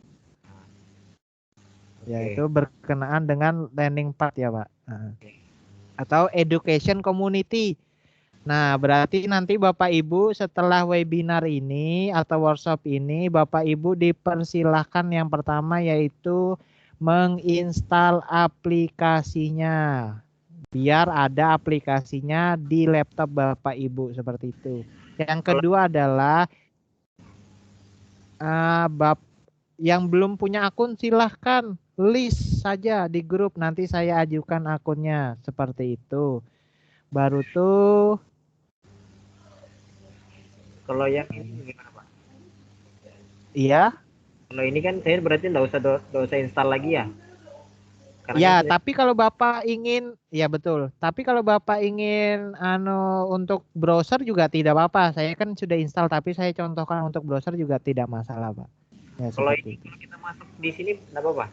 Ya itu berkenaan dengan learning part ya Pak. Atau education community. Nah berarti nanti Bapak Ibu setelah webinar ini atau workshop ini, Bapak Ibu dipersilahkan yang pertama yaitu menginstal aplikasinya. Biar ada aplikasinya di laptop Bapak Ibu seperti itu. Yang kedua adalah yang belum punya akun silahkan list saja di grup, nanti saya ajukan akunnya seperti itu. Baru tuh kalau yang ini gimana Pak? Iya. Kalau ini kan saya berarti nggak usah install lagi ya? Ya, tapi kalau Bapak ingin, ya betul. Tapi kalau Bapak ingin untuk browser juga tidak apa-apa. Saya kan sudah install, tapi saya contohkan untuk browser juga tidak masalah, Pak. Ya, kalau ini kalau kita masuk di sini enggak apa-apa.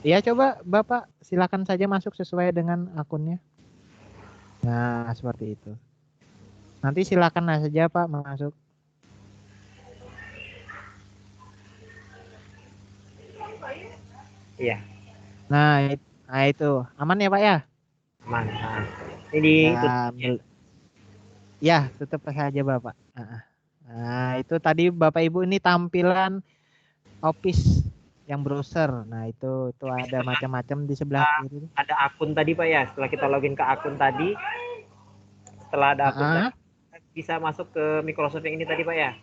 Ya, coba Bapak silakan saja masuk sesuai dengan akunnya. Nah, seperti itu. Nanti silakan saja Pak masuk. Iya. Nah itu aman ya Pak ya? Aman. Ini ya tutup saja Bapak. Nah itu tadi Bapak Ibu ini tampilan Office yang browser. Nah itu ada macam-macam di sebelah kiri. Ada akun tadi Pak ya. Setelah kita login ke akun tadi, setelah ada akun tadi, bisa masuk ke Microsoft yang ini tadi Pak ya?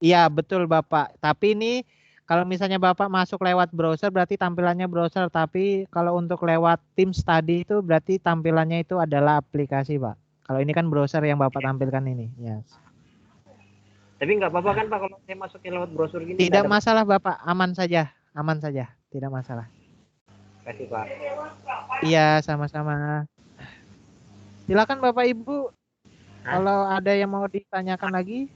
Iya betul Bapak. Tapi ini kalau misalnya Bapak masuk lewat browser berarti tampilannya browser, tapi kalau untuk lewat Teams tadi itu berarti tampilannya itu adalah aplikasi Pak. Kalau ini kan browser yang Bapak tampilkan ini. Yes. Tapi nggak apa-apa kan Pak kalau saya masukin lewat browser gini? Tidak masalah Bapak, aman saja, tidak masalah. Terima kasih Pak. Iya sama-sama. Silakan Bapak Ibu, kalau ada yang mau ditanyakan lagi.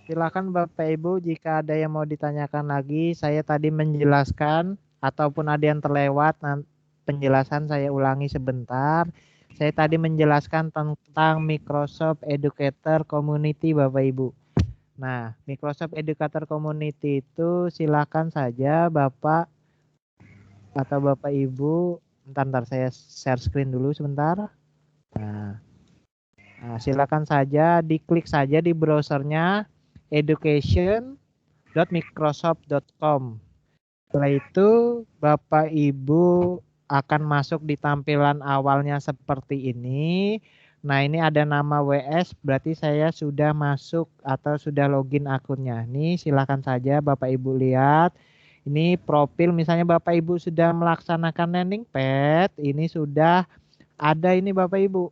Silakan Bapak Ibu jika ada yang mau ditanyakan lagi. Saya tadi menjelaskan ataupun ada yang terlewat, penjelasan saya ulangi sebentar. Saya tadi menjelaskan tentang Microsoft Educator Community Bapak Ibu. Nah, Microsoft Educator Community itu silakan saja Bapak atau Bapak Ibu. Bentar saya share screen dulu sebentar. Nah, silakan saja diklik saja di browsernya education.microsoft.com. Setelah itu Bapak Ibu akan masuk di tampilan awalnya seperti ini. Nah ini ada nama WS, berarti saya sudah masuk atau sudah login akunnya. Ini silakan saja Bapak Ibu lihat. Ini profil misalnya Bapak Ibu sudah melaksanakan landing pad, ini sudah ada ini Bapak Ibu,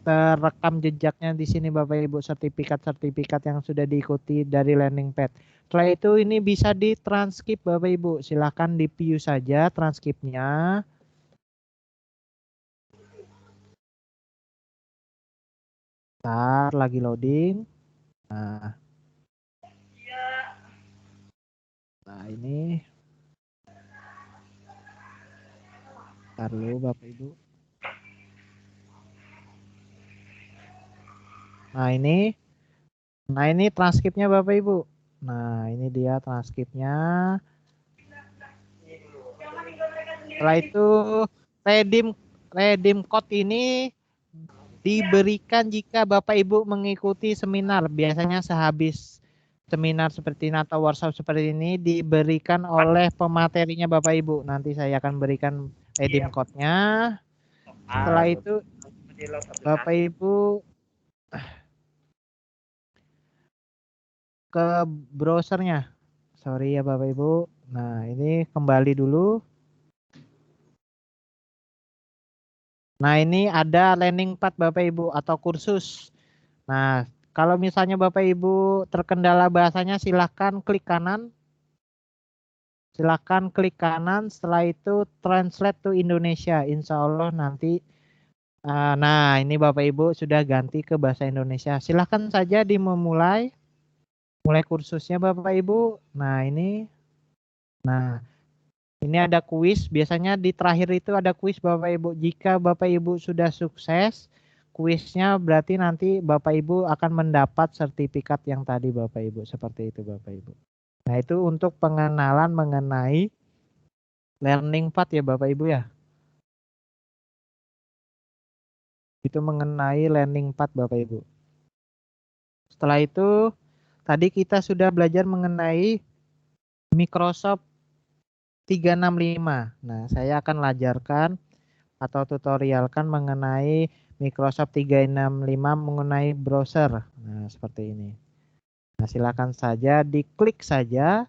terekam jejaknya di sini Bapak Ibu, sertifikat-sertifikat yang sudah diikuti dari landing pad. Setelah itu ini bisa ditranskrip Bapak Ibu, silahkan di view saja transkripnya. Bentar, lagi loading. Nah ini, bentar dulu Bapak Ibu. Nah ini transkripnya Bapak Ibu. Nah ini dia transkripnya. Setelah itu redeem code ini diberikan jika Bapak Ibu mengikuti seminar. Biasanya sehabis seminar seperti ini atau workshop seperti ini diberikan oleh pematerinya Bapak Ibu. Nanti saya akan berikan redeem code-nya. Setelah itu Bapak Ibu ke browsernya. Sorry ya Bapak Ibu. Nah ini kembali dulu. Nah ini ada landing pad Bapak Ibu atau kursus. Nah kalau misalnya Bapak Ibu terkendala bahasanya silahkan klik kanan. Silahkan klik kanan, setelah itu translate to Indonesia. Insya Allah nanti. Nah ini Bapak Ibu sudah ganti ke bahasa Indonesia. Silahkan saja dimulai. Mulai kursusnya Bapak Ibu. Nah ini. Nah ini ada kuis. Biasanya di terakhir itu ada kuis Bapak Ibu. Jika Bapak Ibu sudah sukses kuisnya, berarti nanti Bapak Ibu akan mendapat sertifikat yang tadi Bapak Ibu. Seperti itu Bapak Ibu. Nah itu untuk pengenalan mengenai learning path ya Bapak Ibu ya. Itu mengenai learning path Bapak Ibu. Setelah itu tadi kita sudah belajar mengenai Microsoft 365. Nah saya akan ajarkan atau tutorialkan mengenai Microsoft 365 mengenai browser. Nah seperti ini. Nah silakan saja diklik saja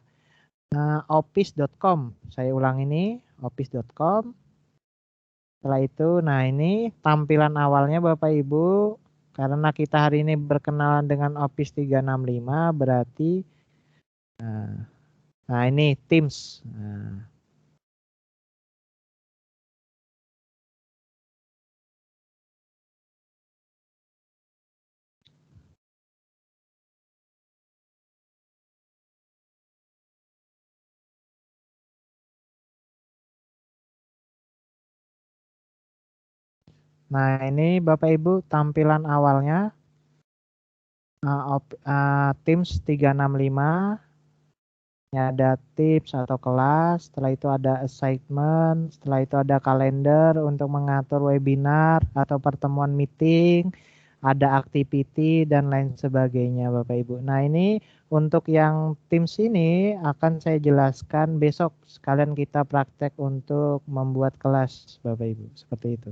office.com. Saya ulang ini office.com. Setelah itu, nah ini tampilan awalnya Bapak Ibu. Karena kita hari ini berkenalan dengan Office 365, berarti nah ini Teams. Nah ini Bapak Ibu tampilan awalnya Teams 365. Ini ada tips atau kelas, setelah itu ada assignment, setelah itu ada kalender untuk mengatur webinar atau pertemuan meeting, ada activity dan lain sebagainya Bapak Ibu. Nah ini untuk yang Teams ini akan saya jelaskan besok, sekalian kita praktek untuk membuat kelas Bapak Ibu, seperti itu.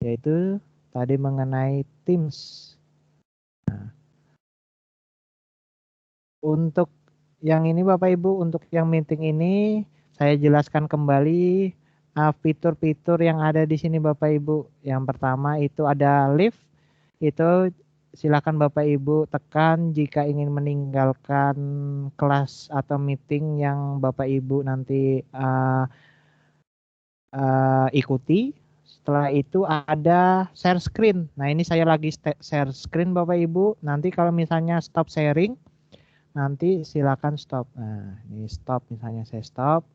Yaitu tadi mengenai Teams. Nah, untuk yang ini Bapak Ibu, untuk yang meeting ini saya jelaskan kembali fitur-fitur yang ada di sini Bapak Ibu. Yang pertama itu ada live. Itu silakan Bapak Ibu tekan jika ingin meninggalkan kelas atau meeting yang Bapak Ibu nanti ikuti. Setelah itu ada share screen. Nah ini saya lagi share screen Bapak Ibu. Nanti kalau misalnya stop sharing, nanti silakan stop. Nah ini stop, misalnya saya stop.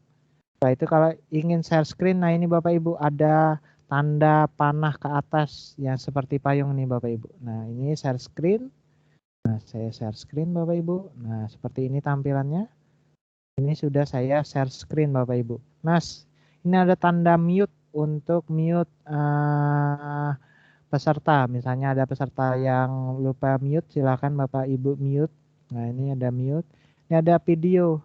Setelah itu kalau ingin share screen, nah ini Bapak Ibu ada tanda panah ke atas yang seperti payung nih Bapak Ibu. Nah ini share screen. Nah saya share screen Bapak Ibu. Nah seperti ini tampilannya. Ini sudah saya share screen Bapak Ibu. Nah ini ada tanda mute untuk mute peserta. Misalnya ada peserta yang lupa mute, silakan Bapak Ibu mute. Nah ini ada mute. Ini ada video.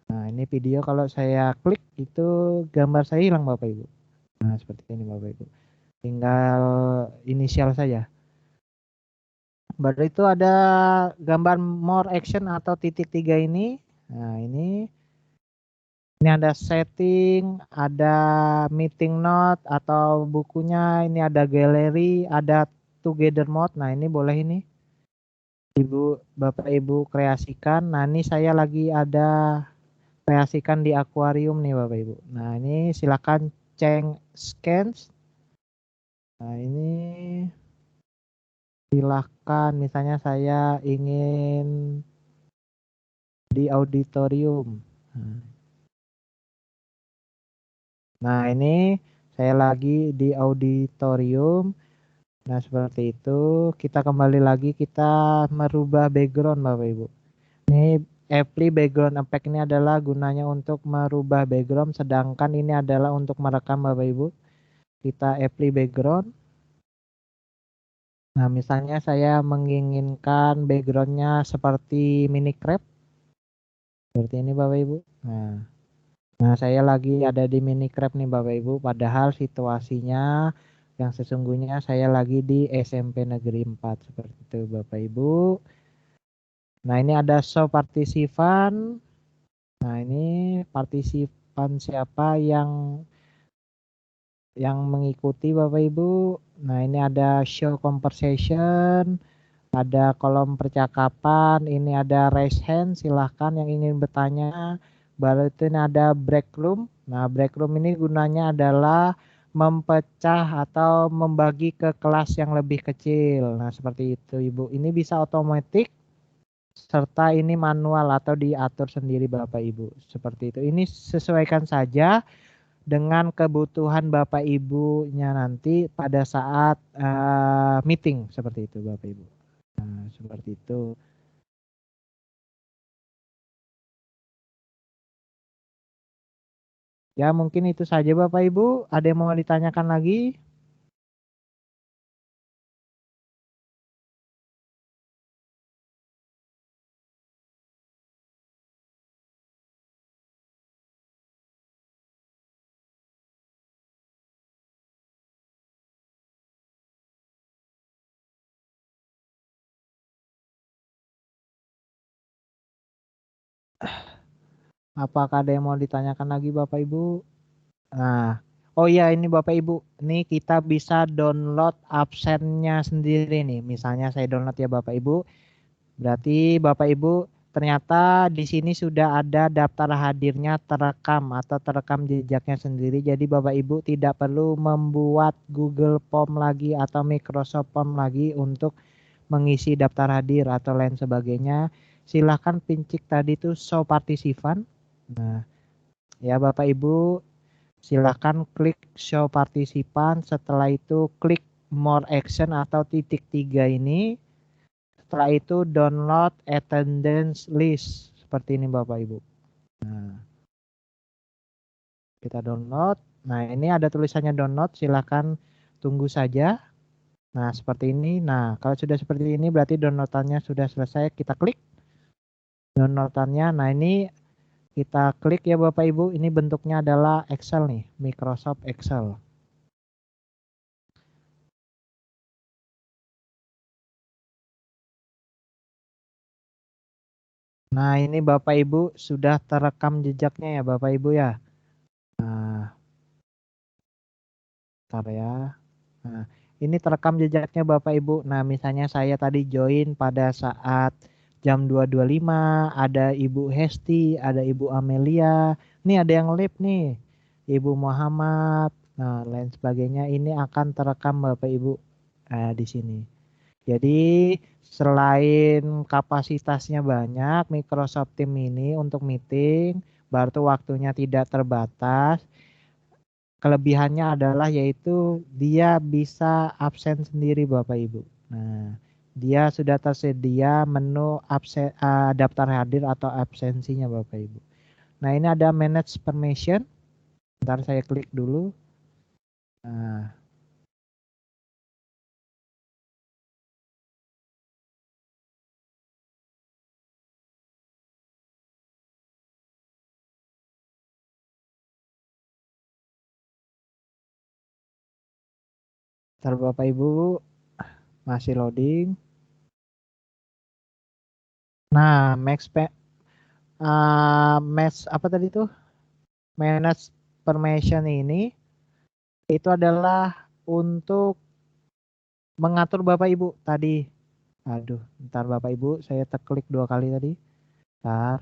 Nah ini video kalau saya klik itu gambar saya hilang Bapak Ibu. Nah seperti ini Bapak Ibu. Tinggal inisial saja. Baru itu ada gambar more action atau titik 3 ini. Nah ini Ini ada setting, ada meeting note atau bukunya, ini ada gallery, ada together mode. Nah, ini boleh ini. Bapak Ibu kreasikan. Nah, ini saya lagi ada kreasikan di akuarium nih Bapak Ibu. Nah, ini silakan cek scans. Nah, ini silakan misalnya saya ingin di auditorium. Nah, ini saya lagi di auditorium. Nah, seperti itu. Kita kembali lagi, kita merubah background Bapak Ibu. Ini apply background effect ini adalah gunanya untuk merubah background, sedangkan ini adalah untuk merekam Bapak Ibu. Kita apply background. Nah, misalnya saya menginginkan backgroundnya seperti mini crab. Seperti ini Bapak Ibu. Nah, saya lagi ada di mini crab nih Bapak Ibu. Padahal situasinya yang sesungguhnya saya lagi di SMP Negeri 4. Seperti itu Bapak Ibu. Nah, ini ada show partisipan. Nah, ini partisipan siapa yang mengikuti Bapak Ibu. Nah, ini ada show conversation, ada kolom percakapan, ini ada raise hand, silahkan yang ingin bertanya. Baru itu ini ada break room. Nah, break room ini gunanya adalah mempecah atau membagi ke kelas yang lebih kecil. Nah, seperti itu Ibu. Ini bisa otomatis serta ini manual atau diatur sendiri Bapak Ibu. Seperti itu. Ini sesuaikan saja dengan kebutuhan Bapak Ibunya nanti pada saat meeting seperti itu Bapak Ibu. Nah, seperti itu. Ya, mungkin itu saja Bapak Ibu. Ada yang mau ditanyakan lagi? Apakah ada yang mau ditanyakan lagi Bapak Ibu? Nah, oh iya ini Bapak Ibu, nih kita bisa download absennya sendiri nih. Misalnya saya download ya Bapak Ibu. Berarti Bapak Ibu ternyata di sini sudah ada daftar hadirnya terekam atau terekam jejaknya sendiri. Jadi Bapak Ibu tidak perlu membuat Google Form lagi atau Microsoft Form lagi untuk mengisi daftar hadir atau lain sebagainya. Silahkan pincik tadi tuh show participant. Nah, ya Bapak Ibu silahkan klik show participant. Setelah itu klik more action atau titik 3 ini. Setelah itu download attendance list. Seperti ini Bapak Ibu. Nah, kita download. Nah, ini ada tulisannya download. Silahkan tunggu saja. Nah, seperti ini. Nah, kalau sudah seperti ini berarti downloadannya sudah selesai. Kita klik downloadannya. Nah, ini kita klik ya Bapak Ibu. Ini bentuknya adalah Excel nih. Microsoft Excel. Nah, ini Bapak Ibu sudah terekam jejaknya ya Bapak Ibu ya. Nah, bentar ya. Nah, ini terekam jejaknya Bapak Ibu. Nah, misalnya saya tadi join pada saat jam 2.25, ada Ibu Hesti, ada Ibu Amelia. Nih ada yang live nih. Ibu Muhammad. Nah, lain sebagainya ini akan terekam Bapak Ibu di sini. Jadi selain kapasitasnya banyak, Microsoft Teams ini untuk meeting, baru waktunya tidak terbatas. Kelebihannya adalah yaitu dia bisa absen sendiri Bapak Ibu. Nah, dia sudah tersedia menu daftar hadir atau absensinya Bapak Ibu. Nah, ini ada manage permission. Bentar saya klik dulu. Nah, bentar Bapak Ibu masih loading. Nah, match apa tadi tuh? manage permission ini itu adalah untuk mengatur Bapak Ibu tadi. Aduh, ntar Bapak Ibu saya teklik 2 kali tadi. Ntar.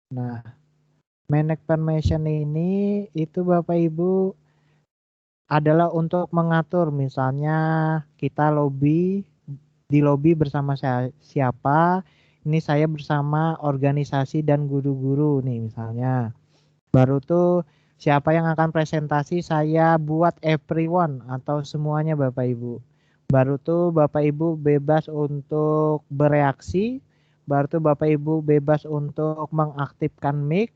Nah, manage permission ini itu Bapak Ibu adalah untuk mengatur, misalnya kita di lobby bersama siapa, ini saya bersama organisasi dan guru-guru nih misalnya. Baru tuh siapa yang akan presentasi saya buat everyone atau semuanya Bapak Ibu. Baru tuh Bapak Ibu bebas untuk bereaksi, baru tuh Bapak Ibu bebas untuk mengaktifkan mic,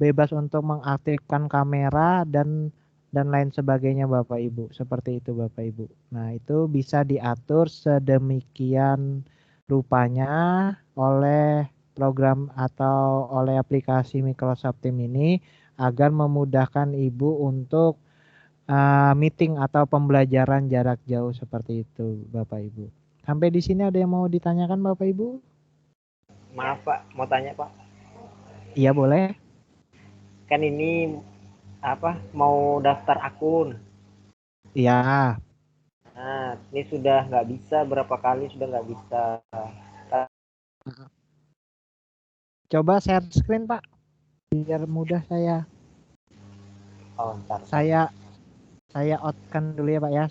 bebas untuk mengaktifkan kamera dan lain sebagainya Bapak Ibu. Seperti itu Bapak Ibu. Nah, itu bisa diatur sedemikian rupanya oleh program atau oleh aplikasi Microsoft Teams ini agar memudahkan Ibu untuk meeting atau pembelajaran jarak jauh seperti itu Bapak Ibu. Sampai di sini ada yang mau ditanyakan Bapak Ibu? Maaf Pak, mau tanya Pak. Iya boleh. Kan ini mau daftar akun. Iya. Nah, ini sudah nggak bisa, berapa kali sudah nggak bisa. Coba share screen Pak, biar mudah saya. Oh, ntar. Saya outkan dulu ya Pak ya,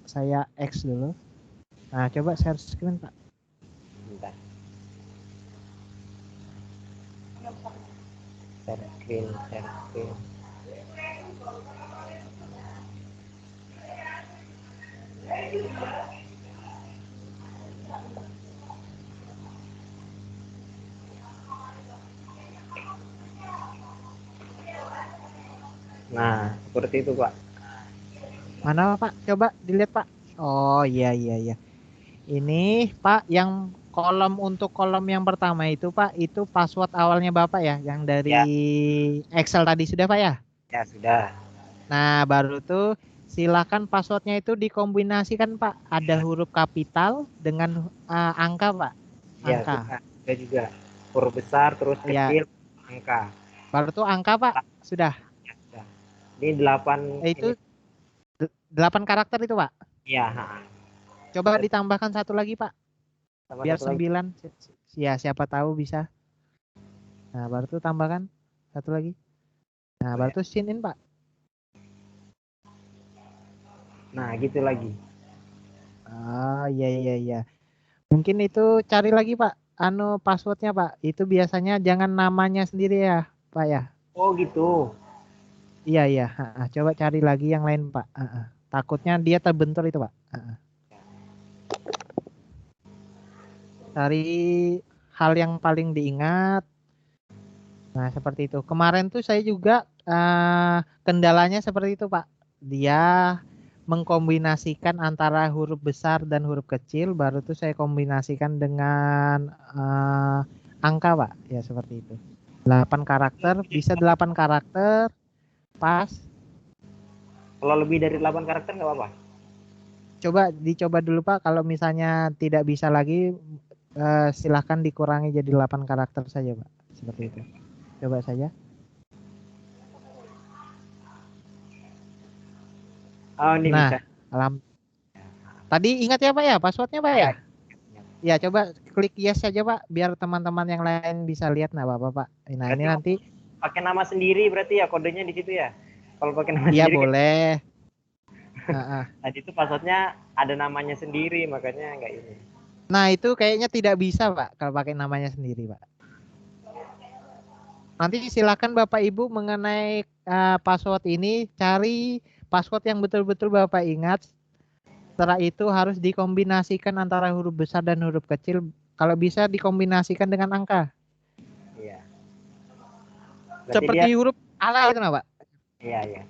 saya X dulu. Nah, coba share screen Pak. Bentar. Share screen. Nah, seperti itu Pak. Mana Pak? Coba dilihat Pak. Oh iya. Ini Pak yang untuk kolom yang pertama itu Pak, itu password awalnya Bapak ya, yang dari Ya. Excel tadi sudah Pak ya? Ya sudah. Nah baru tuh silakan passwordnya itu dikombinasikan Pak. Ada huruf kapital dengan angka Pak. Ya Angka. sudah juga. Huruf besar terus Ya. kecil angka. Baru tuh angka Pak. Sudah. Ya, sudah. Ini 8. Itu 8 karakter itu Pak. Iya. Coba ditambahkan satu lagi Pak. Sama Biar 9. satu lagi. Ya siapa tahu bisa. Nah baru tuh tambahkan satu lagi. Nah baru tuh sign in Pak. Nah gitu lagi. Ah iya. Mungkin itu cari lagi Pak. Passwordnya Pak. Itu biasanya jangan namanya sendiri ya Pak ya. Oh gitu. Iya. Coba cari lagi yang lain Pak. Takutnya dia terbentur itu Pak. Cari hal yang paling diingat. Nah seperti itu. Kemarin tuh saya juga kendalanya seperti itu Pak. Dia mengkombinasikan antara huruf besar dan huruf kecil, baru tuh saya kombinasikan dengan angka Pak. Ya seperti itu. 8 karakter, bisa 8 karakter, pas. Kalau lebih dari 8 karakter nggak apa-apa? Dicoba dulu Pak, kalau misalnya tidak bisa lagi silahkan dikurangi jadi 8 karakter saja Pak. Seperti itu. Coba saja. Oh ini Nah, bisa. Tadi ingat ya Pak ya, passwordnya Pak ya? Ya coba klik yes saja Pak, biar teman-teman yang lain bisa lihat. Nah Bapak Pak. Nah berarti ini nanti pakai nama sendiri berarti ya, kodenya di situ ya? Kalau pakai nama ya sendiri. Iya boleh. Tadi itu passwordnya ada namanya sendiri, makanya nggak ini. Nah itu kayaknya tidak bisa Pak kalau pakai namanya sendiri Pak. Nanti silakan Bapak Ibu mengenai password ini, cari password yang betul-betul Bapak ingat. Setelah itu harus dikombinasikan antara huruf besar dan huruf kecil. Kalau bisa dikombinasikan dengan angka. Iya. Seperti huruf ala itu Pak. Iya.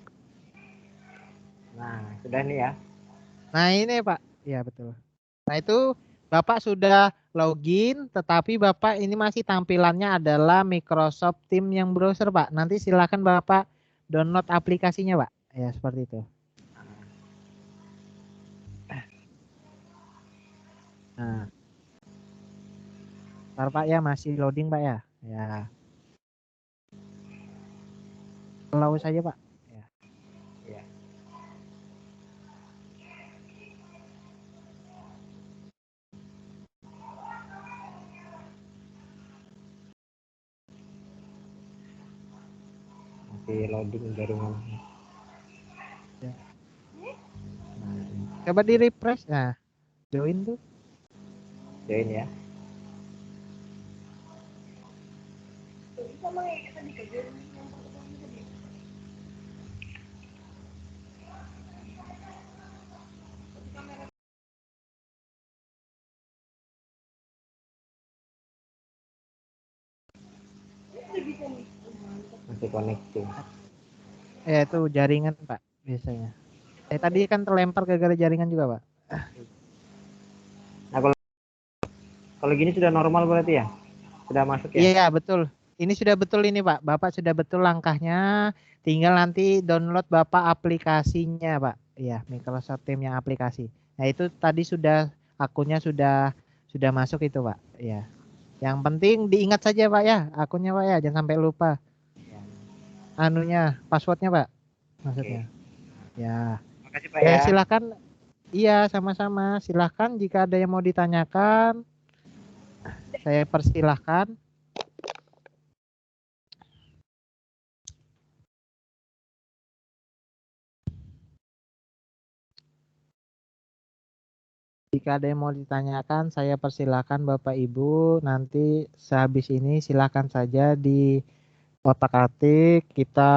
Nah, sudah nih ya. Nah, ini Pak. Ya, betul. Nah, itu Bapak sudah login, tetapi Bapak ini masih tampilannya adalah Microsoft Teams yang browser, Pak. Nanti silakan Bapak download aplikasinya, Pak. Ya, seperti itu. Nah, ntar Pak ya, masih loading Pak ya. Ya, allow saja Pak. Ya. Ya. Masih loading jaringan. Ya. Nah, coba di refresh. Nah, join tuh. Join ya. Masih connecting. Ya itu jaringan Pak biasanya. Tadi kan terlempar gara-gara jaringan juga Pak. Nah, kalau gini sudah normal berarti ya? Sudah masuk ya? Iya betul. Ini sudah betul ini Pak. Bapak sudah betul langkahnya. Tinggal nanti download Bapak aplikasinya Pak. Iya, Microsoft Teams yang aplikasi. Nah itu tadi sudah akunnya sudah masuk itu Pak. Iya. Yang penting diingat saja Pak ya akunnya Pak ya. Jangan sampai lupa. Anunya passwordnya Pak. Maksudnya. Ya. Makasih Pak Ya ya. silakan. Iya sama-sama. Silakan jika ada yang mau ditanyakan. Saya persilahkan. Jika ada yang mau ditanyakan, saya persilakan Bapak Ibu. Nanti sehabis ini silakan saja di otak-atik. Kita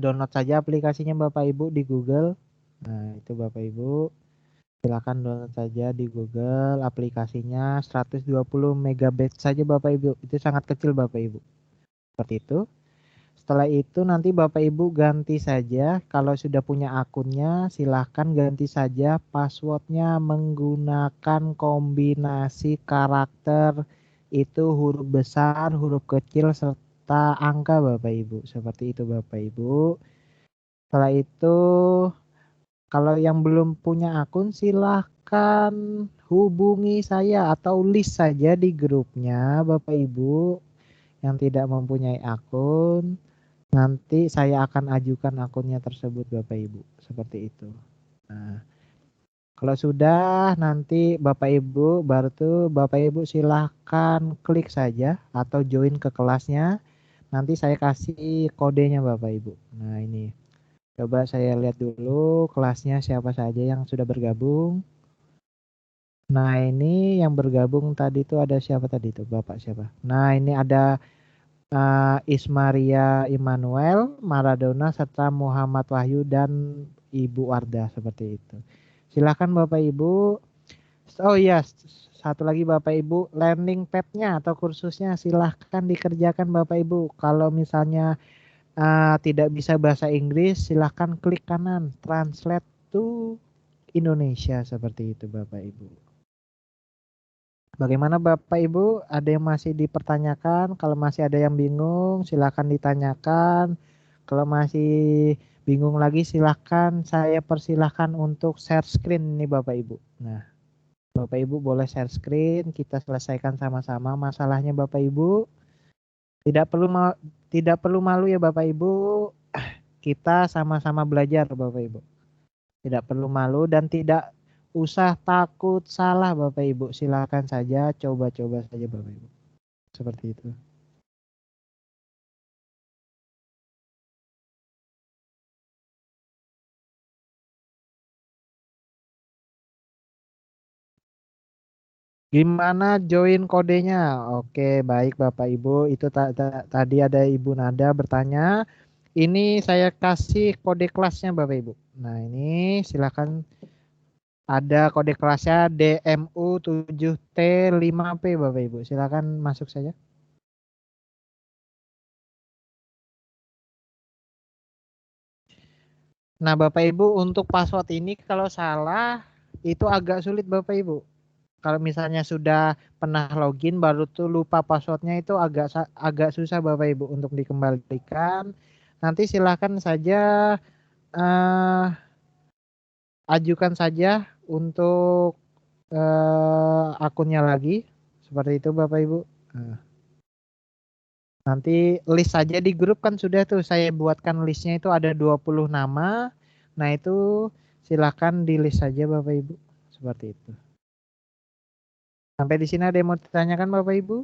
download saja aplikasinya Bapak Ibu di Google. Nah, itu Bapak Ibu. Silakan download saja di Google aplikasinya 120 MB saja Bapak Ibu. Itu sangat kecil Bapak Ibu. Seperti itu. Setelah itu nanti Bapak Ibu ganti saja, kalau sudah punya akunnya silahkan ganti saja passwordnya menggunakan kombinasi karakter itu huruf besar, huruf kecil, serta angka Bapak Ibu. Seperti itu Bapak Ibu. Setelah itu kalau yang belum punya akun silahkan hubungi saya atau list saja di grupnya Bapak Ibu yang tidak mempunyai akun. Nanti saya akan ajukan akunnya tersebut Bapak Ibu. Seperti itu. Nah, kalau sudah nanti Bapak Ibu baru tuh Bapak Ibu silahkan klik saja atau join ke kelasnya. Nanti saya kasih kodenya Bapak Ibu. Nah ini. Coba saya lihat dulu kelasnya siapa saja yang sudah bergabung. Nah ini yang bergabung tadi itu ada siapa tadi itu Bapak siapa? Nah ini ada Ismaria Immanuel, Maradona, serta Muhammad Wahyu dan Ibu Wardah seperti itu. Silakan Bapak Ibu. Oh iya, satu lagi Bapak Ibu, landing pad-nya atau kursusnya silahkan dikerjakan Bapak Ibu. Kalau misalnya tidak bisa bahasa Inggris, silahkan klik kanan, translate to Indonesia seperti itu Bapak Ibu. Bagaimana Bapak Ibu? Ada yang masih dipertanyakan? Kalau masih ada yang bingung, silakan ditanyakan. Kalau masih bingung lagi, silakan saya persilahkan untuk share screen nih Bapak Ibu. Nah, Bapak Ibu boleh share screen, kita selesaikan sama-sama masalahnya Bapak Ibu. Tidak perlu malu ya Bapak Ibu. Kita sama-sama belajar Bapak Ibu. Tidak perlu malu dan tidak usah takut salah Bapak Ibu. Silakan saja coba-coba saja Bapak Ibu. Seperti itu. Gimana join kodenya? Oke, baik Bapak Ibu. Itu tadi ada Ibu Nada bertanya. Ini saya kasih kode kelasnya Bapak Ibu. Nah, ini silakan ada kode kelasnya DMU7T5P Bapak Ibu. Silakan masuk saja. Nah, Bapak Ibu untuk password ini kalau salah itu agak sulit Bapak Ibu. Kalau misalnya sudah pernah login baru tuh lupa passwordnya itu agak susah Bapak Ibu untuk dikembalikan. Nanti silakan saja ajukan saja untuk akunnya lagi. Seperti itu Bapak Ibu. Nah, nanti list saja di grup kan sudah tuh saya buatkan listnya itu ada 20 nama. Nah itu silahkan di list saja Bapak Ibu. Seperti itu. Sampai di sini ada yang mau ditanyakan Bapak Ibu?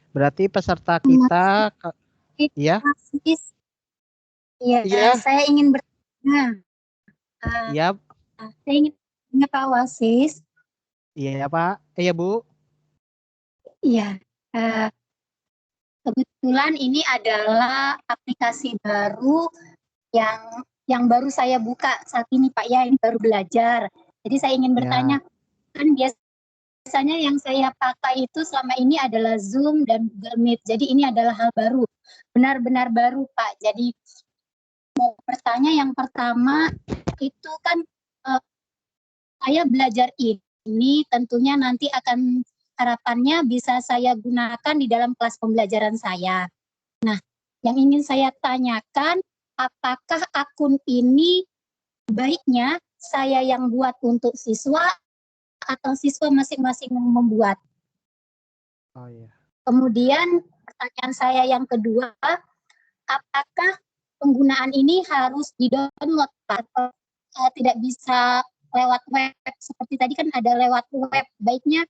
Berarti peserta kita, ya? Iya, Iya. saya ingin bertanya. Iya. Saya ingin bertanya Pak Wasis. Iya Pak. Iya Bu. Iya. Kebetulan ini adalah aplikasi baru yang baru saya buka saat ini Pak ya, ini baru belajar. Jadi saya ingin bertanya, kan biasanya yang saya pakai itu selama ini adalah Zoom dan Google Meet. Jadi ini adalah hal baru, benar-benar baru Pak. Jadi mau bertanya yang pertama itu kan saya belajar ini tentunya nanti akan harapannya bisa saya gunakan di dalam kelas pembelajaran saya. Nah, yang ingin saya tanyakan, apakah akun ini baiknya saya yang buat untuk siswa atau siswa masing-masing membuat? Oh iya. Kemudian pertanyaan saya yang kedua, apakah penggunaan ini harus di-download atau tidak bisa lewat web? Seperti tadi kan ada lewat web, baiknya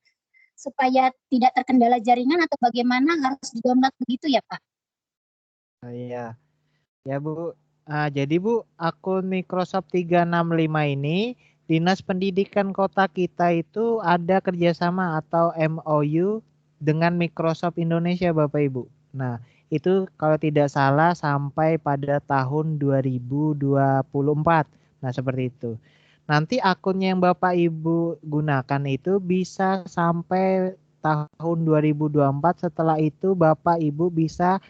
supaya tidak terkendala jaringan atau bagaimana harus di-download begitu ya Pak? Oh iya. Ya Bu. Jadi Bu, akun Microsoft 365 ini Dinas Pendidikan Kota kita itu ada kerjasama atau MOU dengan Microsoft Indonesia Bapak Ibu. Nah, itu kalau tidak salah sampai pada tahun 2024. Nah, seperti itu. Nanti akunnya yang Bapak Ibu gunakan itu bisa sampai tahun 2024. Setelah itu Bapak Ibu bisa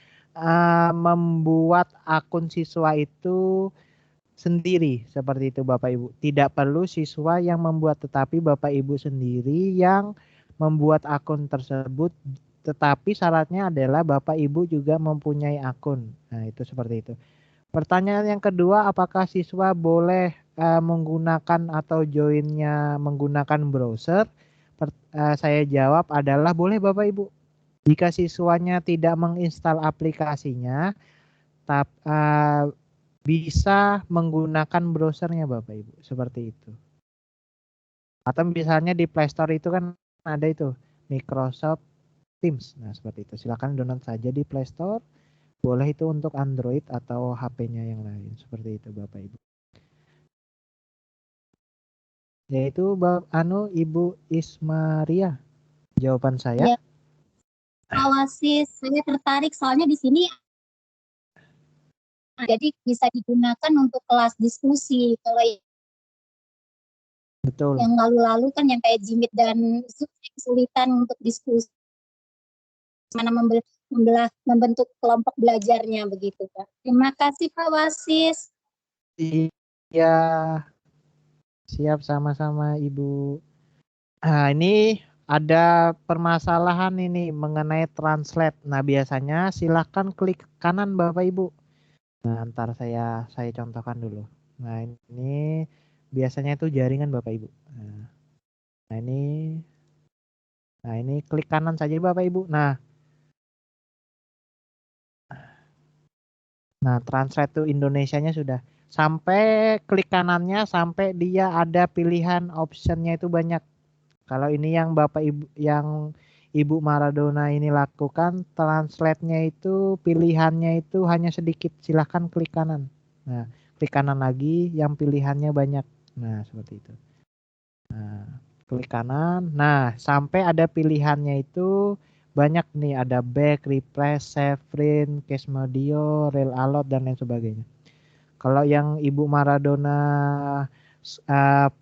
membuat akun siswa itu sendiri seperti itu Bapak Ibu. Tidak perlu siswa yang membuat, tetapi Bapak Ibu sendiri yang membuat akun tersebut, tetapi syaratnya adalah Bapak Ibu juga mempunyai akun. Nah, itu seperti itu. Pertanyaan yang kedua, apakah siswa boleh menggunakan atau joinnya menggunakan browser? Saya jawab adalah boleh Bapak Ibu. Jika siswanya tidak menginstal aplikasinya, bisa menggunakan browsernya Bapak Ibu, seperti itu. Atau misalnya di Play Store itu kan ada itu Microsoft Teams. Nah, seperti itu. Silakan download saja di Play Store. Boleh itu untuk Android atau HP-nya yang lain. Seperti itu Bapak Ibu. Yaitu Ibu Ismaria. Jawaban saya. Ya. Pak Wasis, saya tertarik soalnya di sini jadi bisa digunakan untuk kelas diskusi. Kalau Betul. yang lalu-lalu kan yang kayak Jimit dan Zoom kesulitan untuk diskusi. Mana membentuk kelompok belajarnya begitu Pak. Terima kasih Pak Wasis. Iya. Siap, sama-sama Ibu. Nah, ini ada permasalahan ini mengenai translate. Nah, biasanya silahkan klik kanan Bapak Ibu. Nah, ntar saya contohkan dulu. Nah, ini biasanya itu jaringan Bapak Ibu. Nah, ini klik kanan saja Bapak Ibu. Nah, translate to Indonesianya sudah. Sampai klik kanannya sampai dia ada pilihan optionnya itu banyak. Kalau ini yang Bapak Ibu yang Ibu Maradona ini lakukan, translate-nya itu pilihannya itu hanya sedikit. Silahkan klik kanan. Nah, klik kanan lagi yang pilihannya banyak. Nah, seperti itu. Nah, klik kanan. Nah, sampai ada pilihannya itu banyak nih. Ada back, refresh, save, print, case audio, rel alot, dan lain sebagainya. Kalau yang Ibu Maradona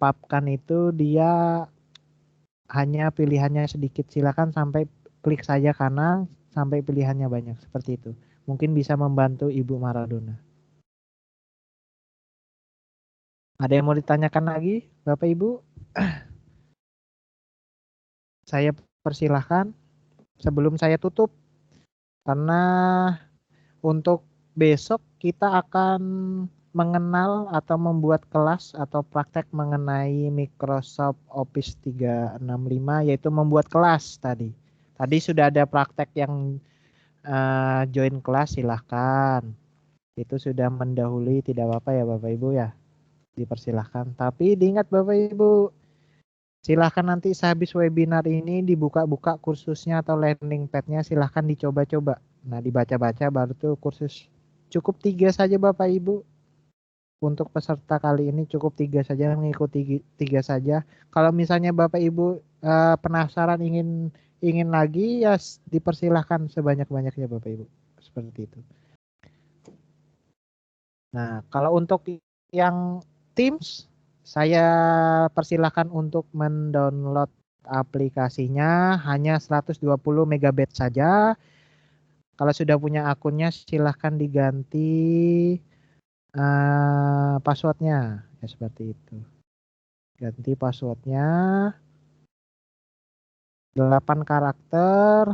papkan itu dia hanya pilihannya sedikit. Silakan sampai klik saja kanan sampai pilihannya banyak seperti itu. Mungkin bisa membantu Ibu Maradona. Ada yang mau ditanyakan lagi Bapak Ibu? Saya persilahkan sebelum saya tutup. Karena untuk besok kita akan mengenal atau membuat kelas atau praktek mengenai Microsoft Office 365, yaitu membuat kelas tadi. Tadi sudah ada praktek yang join kelas, silahkan. Itu sudah mendahului, tidak apa-apa ya Bapak Ibu ya. Dipersilahkan. Tapi diingat Bapak Ibu, silahkan nanti sehabis webinar ini dibuka-buka kursusnya atau landing pad-nya, silahkan dicoba-coba. Nah, dibaca-baca baru tuh kursus. Cukup 3 saja Bapak Ibu. Untuk peserta kali ini cukup 3 saja, mengikuti 3 saja. Kalau misalnya Bapak Ibu penasaran ingin lagi, ya dipersilahkan sebanyak-banyaknya Bapak Ibu. Seperti itu. Nah, kalau untuk yang Teams, saya persilahkan untuk mendownload aplikasinya, hanya 120 MB saja. Kalau sudah punya akunnya, silahkan diganti passwordnya, ya seperti itu. Ganti passwordnya 8 karakter,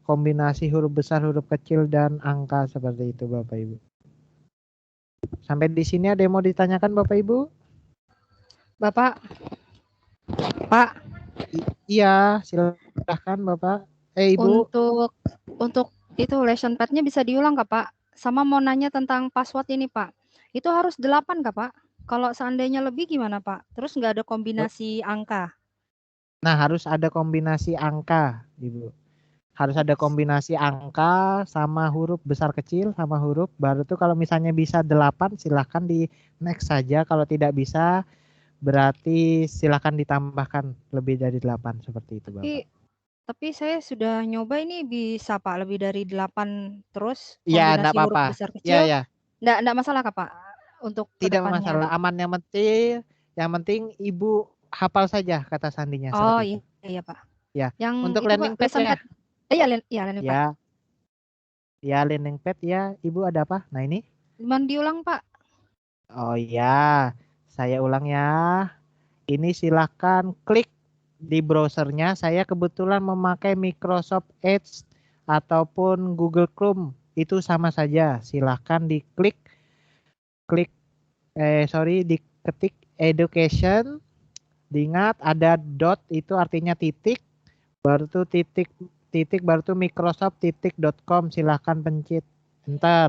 kombinasi huruf besar, huruf kecil, dan angka, seperti itu Bapak Ibu. Sampai di sini ada yang mau ditanyakan Bapak Ibu? Bapak. Pak. Iya, silahkan Bapak. Ibu. Untuk itu lesson pad-nya bisa diulang kah Pak? Sama mau nanya tentang password ini Pak. Itu harus 8 kah Pak? Kalau seandainya lebih gimana Pak? Terus nggak ada kombinasi angka? Nah, harus ada kombinasi angka, Ibu. Harus ada kombinasi angka sama huruf besar kecil sama huruf. Baru tuh kalau misalnya bisa 8, silahkan di next saja. Kalau tidak bisa, berarti silahkan ditambahkan lebih dari 8, seperti itu Bapak. Tapi saya sudah nyoba ini bisa Pak, lebih dari 8 terus Ya, kombinasi huruf apa-apa. besar kecil. Ya. Enggak masalah Kak Pak untuk tidak kedepannya. masalah, aman. Yang penting Ibu hafal saja kata sandinya. Oh iya Pak. Ya. Yang untuk itu, landing pad ya. Iya landing pad. Ya landing pad ya, Ibu ada apa? Nah ini. Cuman diulang Pak. Oh iya, saya ulang ya. Ini silahkan klik di browsernya. Saya kebetulan memakai Microsoft Edge ataupun Google Chrome. Itu sama saja. Silahkan diketik education. Diingat ada dot, itu artinya titik. Baru tuh titik baru tuh microsoft.com. Silahkan pencet enter.